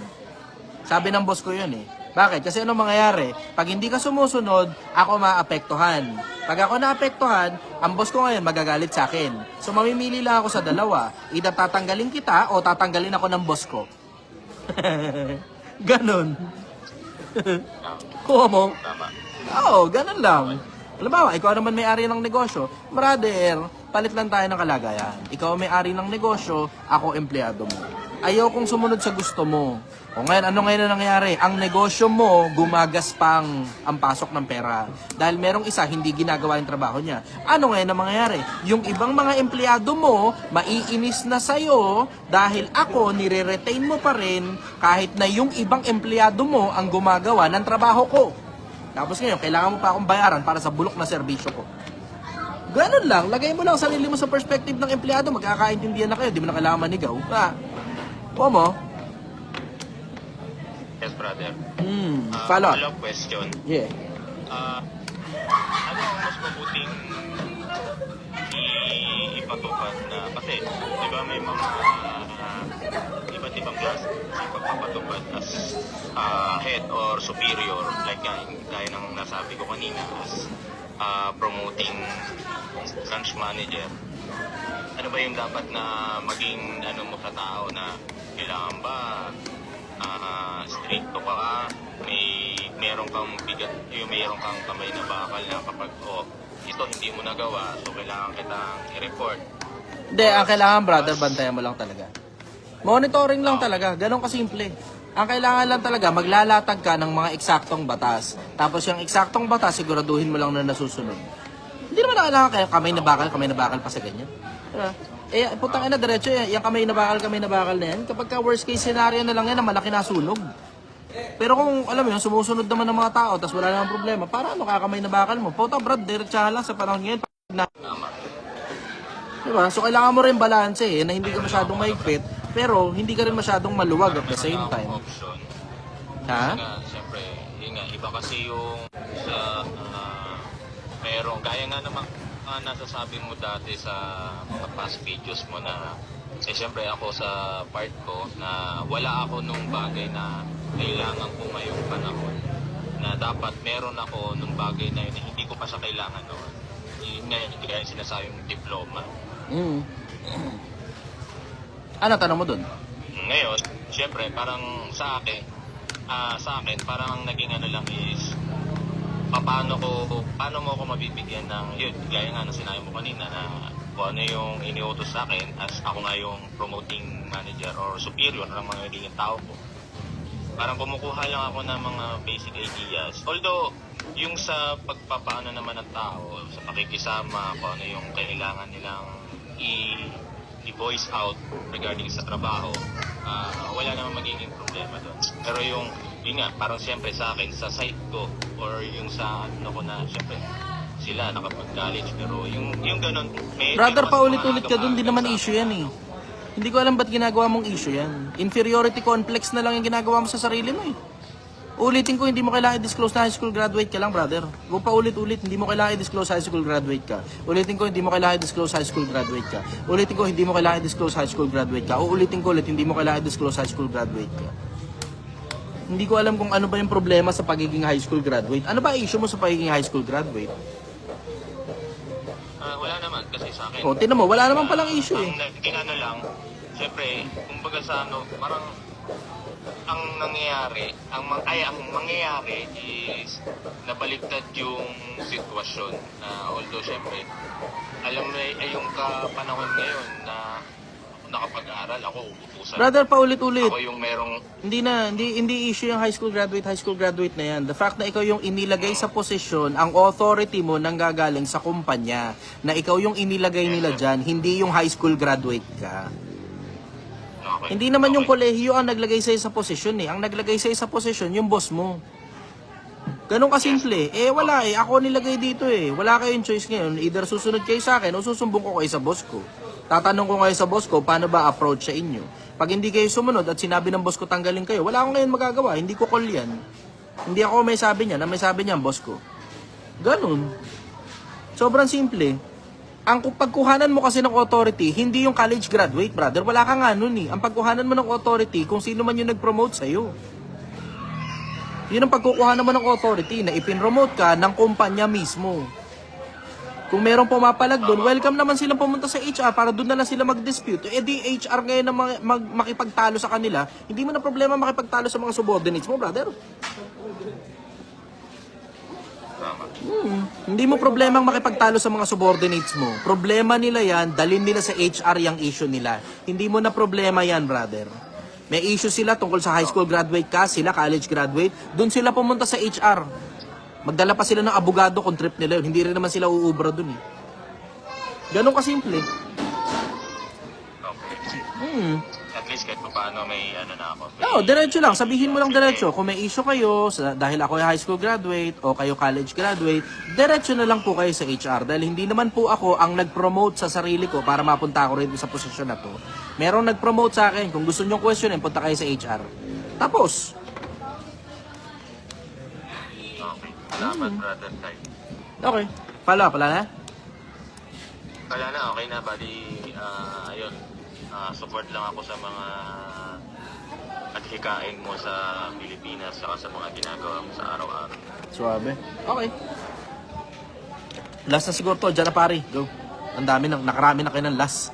Speaker 1: Sabi ng boss ko yun eh. Bakit? Kasi ano mangyayari? Pag hindi ka sumusunod, ako maapektuhan. Pag ako naapektuhan, ang boss ko ngayon magagalit sa akin. So mamimili lang ako sa dalawa. Either tatanggalin kita o tatanggalin ako ng boss ko. Ganon. Kuha mo? Oo, ganon lang. Halimbawa, ikaw naman may-ari ng negosyo. Brother, palit lang tayo ng kalagayan. Ikaw may-ari ng negosyo, ako empleyado mo. Ayaw kong sumunod sa gusto mo. O ngayon, ano ngayon na nangyayari? Ang negosyo mo, gumagaspang ang pasok ng pera. Dahil merong isa, hindi ginagawa yung trabaho niya. Ano ngayon na mangyayari? Yung ibang mga empleyado mo, maiinis na sa'yo dahil ako, nire-retain mo pa rin kahit na yung ibang empleyado mo ang gumagawa ng trabaho ko. Tapos ngayon, kailangan mo pa akong bayaran para sa bulok na serbisyo ko. Ganun lang. Lagay mo lang sarili mo sa perspective ng empleyado. Magkakaintindihan na kayo. Di mo na kailangan manigaw. O mo?
Speaker 9: Yes, brother.
Speaker 1: Follow up.
Speaker 9: Follow-up question.
Speaker 1: Yeah.
Speaker 9: Ano ang mas mabuting ipatupad na, kasi, di ba may mga iba't ibang klase pagpapatupad as head or superior, like gaya ng nasabi ko kanina, as promoting branch manager. Ano ba yung dapat na maging mo sa tao na kailangan ba stricto ka, meron kang bigat, meron kang kamay na bakal na kapag ito hindi mo nagawa, so kailangan kitang i-report.
Speaker 1: Hindi, ang kailangan brother, bantayan mo lang talaga. Monitoring lang talaga, ganun kasimple. Ang kailangan lang talaga, maglalatag ka ng mga eksaktong batas. Tapos yung eksaktong batas, siguraduhin mo lang na nasusunod. Hindi naman na kailangan kayo kamay na bakal pa sa ganyan. Diba? Putang ina, diretso yung kamay na bakal na yan. Kapag ka worst case scenario na lang yan, na malaki na sunog. Pero kung, alam mo yun, sumusunod naman ng mga tao, tapos wala namang problema, para ano kakamay na bakal mo? Puta, brad, diretsahan lang sa panahon ngayon. Diba? So, kailangan mo rin balance na hindi ka masyadong mahigpit, pero hindi ka rin masyadong maluwag at the same time.
Speaker 9: Option.
Speaker 1: Ha?
Speaker 9: Siyempre, yun nga, iba kasi yung sa, merong, gaya nga naman, nasasabi mo dati sa mga past videos mo na siyempre ako sa part ko na wala ako nung bagay na kailangan ko ngayong panahon, na dapat meron ako nung bagay na yun na hindi ko pa siya kailangan noon. Yun nga yung kaya sinasabing diploma.
Speaker 1: Ano tanong mo dun?
Speaker 9: Ngayon, siyempre parang sa akin parang naging lang is paano mo ako mabibigyan ng, yun, gaya nga na sinabi mo kanina na kung ano yung iniutos sa akin as ako nga yung promoting manager or superior ng mga naging tao ko. parang kumukuha lang ako ng mga basic ideas. Although, yung sa pagpapaano naman ng tao, sa pakikisama, kung ano yung kailangan nilang i-voice out regarding sa trabaho, wala naman magiging problema doon. Pero yun nga, parang siyempre sa akin, sa site ko, or yung sa ano ko na, siyempre, sila nakapag-college, pero yung ganun,
Speaker 1: Brother,
Speaker 9: mas
Speaker 1: paulit-ulit ka
Speaker 9: maaga
Speaker 1: dun, di naman
Speaker 9: sa
Speaker 1: issue
Speaker 9: akin.
Speaker 1: yan eh. Hindi ko alam ba't ginagawa mong issue yan. Inferiority complex na lang yung ginagawa mo sa sarili mo eh. Ulitin ko, hindi mo kailangan i-disclose na high school graduate ka lang, brother. Huwag pa ulit-ulit, hindi mo kailangan i-disclose high school graduate ka. Ulitin ko, hindi mo kailangan i-disclose high school graduate ka. Ulitin ko, hindi mo kailangan i-disclose high school graduate ka. Uulitin ko ulit, hindi mo kailangan i-disclose high school graduate ka. Hindi ko alam kung ano ba yung problema sa pagiging high school graduate. Ano ba issue mo sa pagiging high school graduate?
Speaker 9: Wala naman, kasi sa akin.
Speaker 1: O, tinan mo, wala naman palang issue eh.
Speaker 9: Ang naging ano lang, siyempre, kumbaga sa ano, parang ang nangyayari, ang mangyayari is nabaliktad yung sitwasyon na although siyempre, alam mo yung kapanahon ngayon na nakapag-aaral, ako uutusan.
Speaker 1: Brother, paulit-ulit.
Speaker 9: Ako yung merong
Speaker 1: Hindi issue yung high school graduate na yan. The fact na ikaw yung inilagay sa posisyon, ang authority mo nang gagaling sa kumpanya, na ikaw yung inilagay nila dyan, hindi yung high school graduate ka.
Speaker 9: okay.
Speaker 1: Hindi naman yung
Speaker 9: Okay.
Speaker 1: kolehiyo ang naglagay sa'yo sa posisyon eh. Ang naglagay sa'yo sa posisyon, yung boss mo. Ganun kasimple. Eh wala eh, ako nilagay dito eh. Wala kayong choice ngayon. Either susunod kayo sa akin o susumbong ko kayo sa boss ko. Tatanong ko kayo sa boss ko, paano ba approach sa inyo? Pag hindi kayo sumunod at sinabi ng boss ko tanggalin kayo, wala akong ngayon magagawa. Hindi ko call yan. Hindi ako may sabi niya, na may sabi niya ang boss ko. Ganun. Sobrang simple. Ang pagkuhanan mo kasi ng authority, hindi yung college graduate, brother. Wala ka nga nun eh. Ang pagkuhanan mo ng authority, kung sino man yung nag-promote sa'yo. Yun ang pagkukuhanan mo ng authority na ipinromote ka ng kumpanya mismo. Kung merong pumapalag doon, welcome naman silang pumunta sa HR para doon na lang sila mag-dispute. Eh di HR ngayon na makipagtalo sa kanila, hindi mo na problema makipagtalo sa mga subordinates mo, brother. Hindi mo problemang makipagtalo sa mga subordinates mo. Problema nila yan, dalhin nila sa HR yung issue nila. Hindi mo na problema yan, brother. May issue sila tungkol sa high school graduate ka, sila college graduate, doon sila pumunta sa HR. Magdala pa sila ng abogado kung trip nila yun. Hindi rin naman sila uubra doon eh. Ganun kasimple.
Speaker 9: Okay. At least kahit paano may ano na ako.
Speaker 1: Oo, diretso lang. Sabihin mo lang diretso. Kung may issue kayo, dahil ako ay high school graduate o kayo college graduate, diretso na lang po kayo sa HR. Dahil hindi naman po ako ang nag-promote sa sarili ko para mapunta ako rin sa posisyon na to. Merong nag-promote sa akin. Kung gusto nyo questionin, punta kayo sa HR. Tapos.
Speaker 9: Okay. Salamat, brother.
Speaker 1: Okay. Pala na?
Speaker 9: Wala na, okay na. Bali, ayun. Support lang ako sa mga adhikain mo sa Pilipinas saka sa mga ginagawa mo sa araw-araw.
Speaker 1: Suwabe. Okay. Last na siguro to. Diyan na pare. Go. Ang dami nang nakarami na kayo ng last.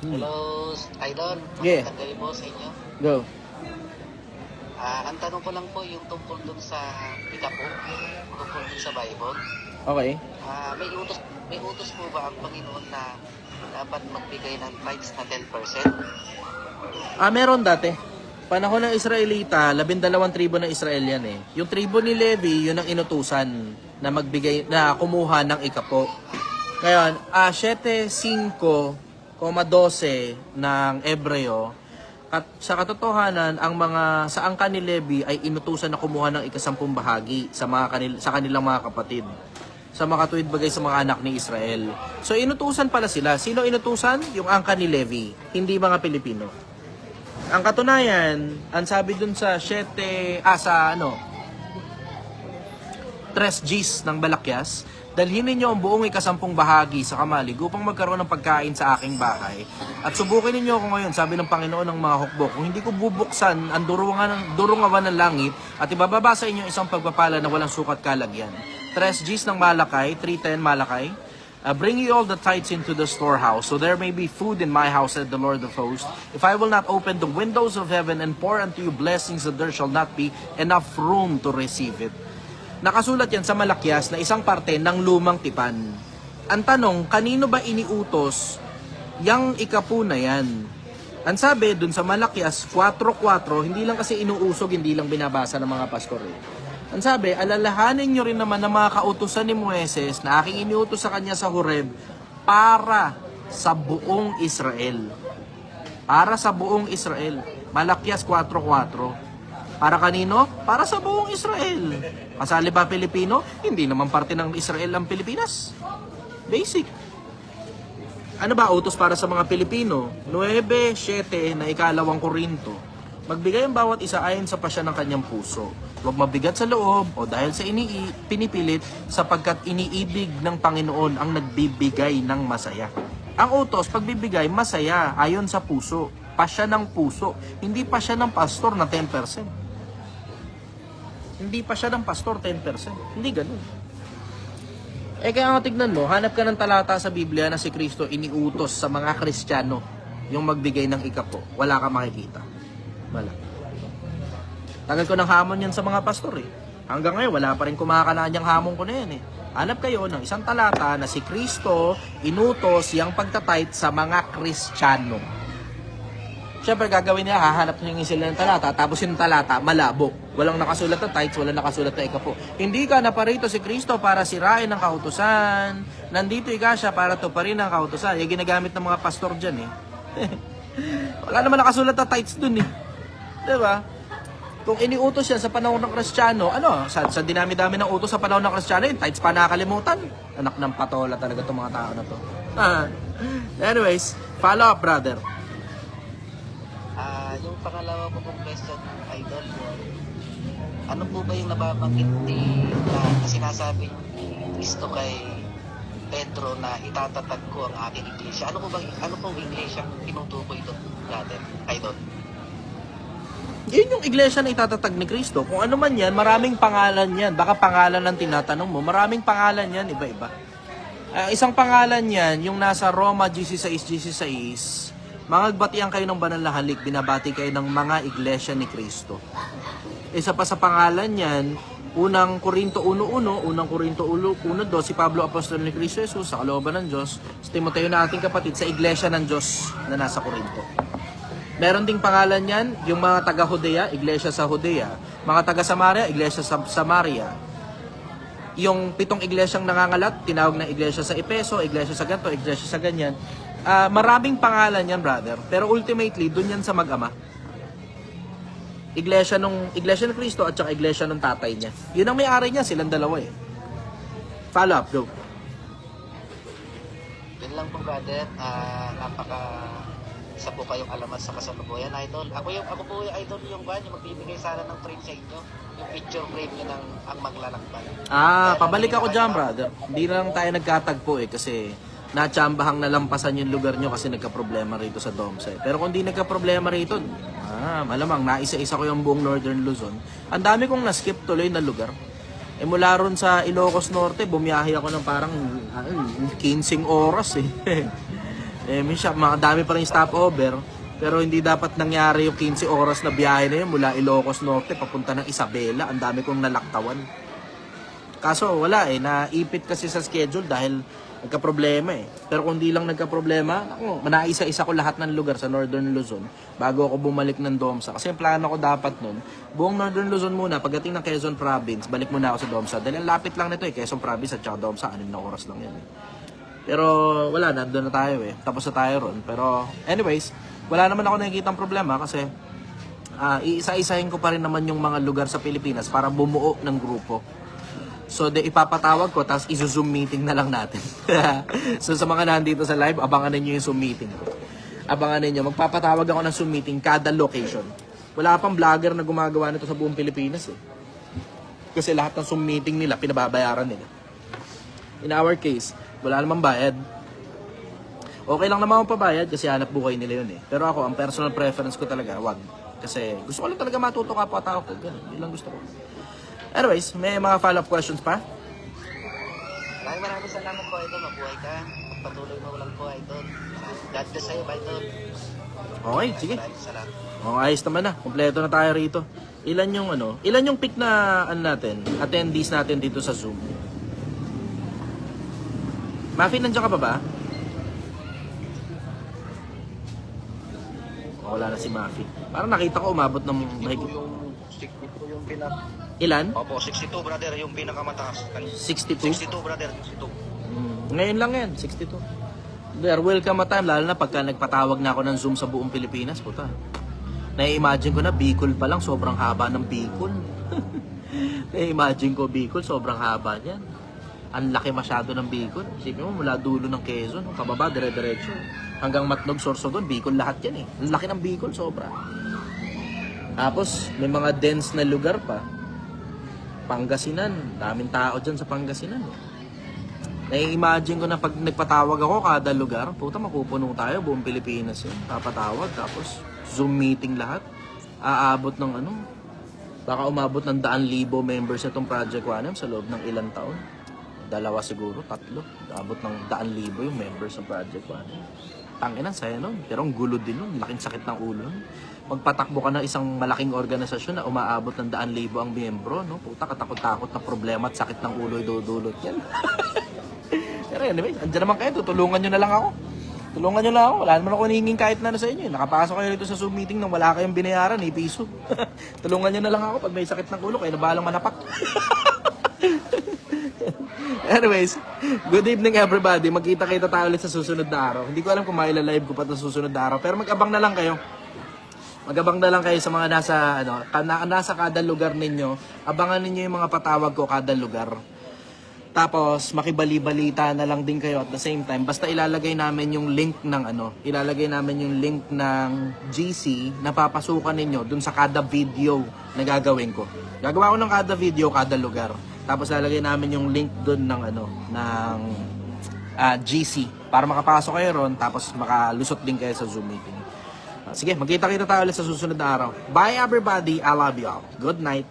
Speaker 10: Hello, Idol.
Speaker 1: Yeah.
Speaker 10: Magandang po sa inyo.
Speaker 1: Go.
Speaker 10: Ang tanong ko lang po yung tungkol dun sa pika po, tungkol dun sa Bible.
Speaker 1: Okay.
Speaker 10: May utos po ba ang Panginoon na dapat magbigay ng tithes na 10%?
Speaker 1: Meron dati. Panahon ng Israelita, 12 tribo ng Israel yan eh. Yung tribo ni Levi, yun ang inutusan na magbigay, na kumuha ng ikapo. Ngayon, 7:5,12 ng Ebreo, at sa katotohanan, ang mga sa angka ni Levi ay inutusan na kumuha ng ika-10 bahagi sa kanilang mga kapatid. Sa makatuwid bagay sa mga anak ni Israel. So inutusan pala sila. Sino inutusan? Yung angka ni Levi, hindi mga Pilipino. Ang katunayan, ang sabi dun sa 3 Gs ng Balakyas, dalhin ninyo ang buong ika-10 bahagi sa kamalig upang magkaroon ng pagkain sa aking bahay. At subukin ninyo ako ngayon, sabi ng Panginoon ng mga hukbo, kung hindi ko bubuksan ang durungawan ng langit at ibababa sa inyo isang pagpapala na walang sukat kalagyan. 3 Gs ng Malakay, 3:10 Malakay. Bring ye all the tithes into the storehouse, so there may be food in my house, said the Lord of hosts. If I will not open the windows of heaven and pour unto you blessings, that there shall not be enough room to receive it. Nakasulat yan sa Malakyas na isang parte ng lumang tipan. Ang tanong, kanino ba iniutos yang ikapu na yan? Ang sabi dun sa Malakias 4:4, hindi lang kasi inuusog, hindi lang binabasa ng mga pastor eh. Ang sabi, alalahanin nyo rin naman ng mga kautusan ni Moises na aking iniutos sa kanya sa Horeb para sa buong Israel. Para sa buong Israel. Malakias 4:4. Para kanino? Para sa buong Israel. Kasali ba Pilipino? Hindi naman parte ng Israel ang Pilipinas. Basic. Ano ba utos para sa mga Pilipino? 9:7 na ikalawang Korinto. Magbigay ang bawat isa ayon sa pasya ng kanyang puso. Huwag mabigat sa loob o dahil sa pinipilit sapagkat iniibig ng Panginoon ang nagbibigay ng masaya. Ang utos, pagbibigay, masaya ayon sa puso. Pasya ng puso. Hindi pasya ng pastor na 10%. Hindi pasya ng pastor 10%. Hindi ganun. Kaya nga tignan mo, hanap ka ng talata sa Biblia na si Kristo iniutos sa mga Kristiyano yung magbigay ng ikapo. Wala ka makikita. Wala. Tagal ko ng hamon yan sa mga pastor eh. Hanggang ngayon, wala pa rin kumakanaan yung hamon ko na yan eh. Hanap kayo ng isang talata na si Kristo inutos yung pagtatayt sa mga Kristiyano. Siyempre gagawin nila, hahanap nyo sila ng talata, tapos yung talata, malabo. Walang nakasulat na tithes, walang nakasulat na ikapo. Hindi ka naparito si Kristo para sirain ang kautusan. Nandito ika siya para tuparin ang kautusan. Yung ginagamit ng mga pastor dyan eh. Wala naman nakasulat na tithes dun eh. Diba? Kung iniutos yan sa panahon ng Kristiyano, sa dinami-dami ng utos sa panahon ng Kristiyano, yung tithes pa nakalimutan. Anak ng patola talaga itong mga tao na to. Anyways, follow up brother.
Speaker 10: Yung pangalawa ko pong question, Idol, ano po ba yung nababanggit na sinasabi ni Cristo kay Pedro na itatatag ko ang aking iglesia? Ano pong iglesia tinutukoy ito, brother, Idol?
Speaker 1: Yun yung iglesia na itatatag ni Kristo. Kung ano man yan, maraming pangalan yan. Baka pangalan ang tinatanong mo. Maraming pangalan yan, iba-iba. Isang pangalan yan, yung nasa Roma 16:16, mangagbatian kayo ng banal na halik, binabati kayo ng mga iglesia ni Kristo. Isa pa sa pangalan yan, unang Korinto 1:1, unang Korinto 1:2, si Pablo Apostol ni Kristo Jesus sa kalooban ng Diyos, si Timoteo na ating kapatid sa iglesia ng Diyos na nasa Korinto. Meron ding pangalan yan, yung mga taga-Judea, iglesia sa Judea, mga taga-Samaria, iglesia sa Samaria. Yung 7 iglesyang nangangalat, tinawag na iglesia sa Epeso, iglesia sa ganito, iglesia sa ganyan. Maraming pangalan yan, brother. Pero ultimately, dun yan sa mag-ama. Iglesia ng Kristo at saka iglesia ng tatay niya. Yun ang may-ari niya, silang dalawa eh. Follow up, bro.
Speaker 10: Yun lang po, brother. Isa po kayong alamat sa kasalukuyan, Idol. Ako po yung Idol yung magbibigay sana ng frame sa inyo. Yung picture frame nyo ng ang maglalakban.
Speaker 1: Pabalik ako dyan, brother. Hindi na lang tayo nagkatagpo eh kasi natsambahang nalampasan yung lugar nyo kasi nagka-problema rito sa Domsa. Pero kung di nagka-problema rito, malamang naisa-isa ko yung buong Northern Luzon. Ang dami kong na-skip tuloy na lugar. Mula ron sa Ilocos Norte, bumiyahe ako ng parang 15 oras eh. Minsan, dami pa rin stopover. Pero hindi dapat nangyari yung 15 oras na biyahe na yun mula Ilocos Norte papunta ng Isabela. Ang dami kong nalaktawan. Kaso wala naipit kasi sa schedule dahil nagka-problema eh. Pero kung di lang nagka-problema, naisa-isa ko lahat ng lugar sa Northern Luzon bago ako bumalik ng Domsa. Kasi yung plano ko dapat nun, buong Northern Luzon muna, pagdating ng Quezon Province, balik muna ako sa Domsa. Dahil ang lapit lang nito Quezon Province at saka Domsa, 6 na oras lang yan eh. Pero wala, nandun na tayo eh. Tapos na tayo ron. Pero anyways, wala naman ako nakikitang problema kasi iisa-isahin ko pa rin naman yung mga lugar sa Pilipinas para bumuo ng grupo. So, ipapatawag ko, tapos iso-zoom meeting na lang natin. So, sa mga nandito sa live, abangan ninyo yung Zoom meeting ko. Abangan ninyo, magpapatawag ako ng Zoom meeting kada location. Wala pang vlogger na gumagawa nito sa buong Pilipinas eh. Kasi lahat ng Zoom meeting nila, pinababayaran nila. In our case, wala namang bayad. Okay lang naman akong pabayad kasi hanap buhay nila yun eh. Pero ako, ang personal preference ko talaga, wag. Kasi gusto ko lang talaga matuto kapwa-tao ko. Ganun, yun lang gusto ko. Anyways, may mga follow-up questions pa?
Speaker 10: Maraming salamat po, Idol. Mabuhay ka. Patuloy mo lang po, Idol. God bless sa'yo, Idol.
Speaker 1: Okay, sige.
Speaker 10: Maraming salamat.
Speaker 1: Ayos naman na. Kompleto na tayo rito. Ilan yung pick na attendees natin dito sa Zoom? Mafi, nandiyan ka pa ba? wala na si Mafi. Parang nakita ko umabot ng mahigit.
Speaker 3: Yung pinak...
Speaker 1: Ilan?
Speaker 3: Opo, 62 brother, yung pinakamataas.
Speaker 1: 62?
Speaker 3: 62 brother, 62.
Speaker 1: Ngayon lang yan, 62. There will come a time, lalo na pagka nagpatawag na ako ng Zoom sa buong Pilipinas, puta. Nai-imagine ko na Bicol pa lang, sobrang haba ng Bicol. Nai-imagine ko Bicol, sobrang haba niyan. Ang laki masyado ng Bicol. Isipin mo, mula dulo ng Quezon, kababa, dire-diretso. Hanggang Matnog, Sorsogon, Bicol lahat yan eh. Ang laki ng Bicol, sobra. Tapos, may mga dense na lugar pa. Pangasinan, daming tao dyan sa Pangasinan. Nai-imagine ko na pag nagpatawag ako kada lugar, puta mapupuno tayo, buong Pilipinas yun. Papatawag, tapos Zoom meeting lahat. Aabot ng ano, baka umabot ng 100,000 members itong Project 1M sa loob ng ilang taon. 2 siguro, 3. Aabot ng 100,000 yung members ng Project 1M. Tangina, saya nun. Pero ang gulo din nun, laking sakit ng ulo nun. Pagpatakbo ka ng isang malaking organisasyon na umaabot ng 100,000 ang miyembro, no? Puta, katakot-takot na problema at sakit ng ulo idudulot yan. Pero anyway, andyan naman kayo, tutulungan nyo na lang ako. Tulungan nyo lang ako, wala naman ako hinihinging kahit na sa inyo. Nakapasok kayo rito sa Zoom meeting nang wala kayong binayaran, piso. Tulungan nyo na lang ako pag may sakit ng ulo, kayo na bahalang manapak. Anyways, good evening everybody. Magkita-kita tayo ulit sa susunod na araw. Hindi ko alam kung mailalive ko pa sa susunod na araw, pero mag-abang na lang kayo. Mag-abang na lang kayo sa mga nasa kada lugar ninyo. Abangan ninyo yung mga patawag ko kada lugar. Tapos makibali-balita na lang din kayo at the same time. Basta ilalagay namin yung link ng GC na papasukan ninyo dun sa kada video na gagawin ko. Gagawa ko ng kada video, kada lugar. Tapos lalagay namin yung link dun ng GC para makapasok kayo ron, tapos makalusot din kayo sa Zoom meeting. Sige, magkita-kita tayo ulit sa susunod na araw. Bye everybody, I love you all. Good night.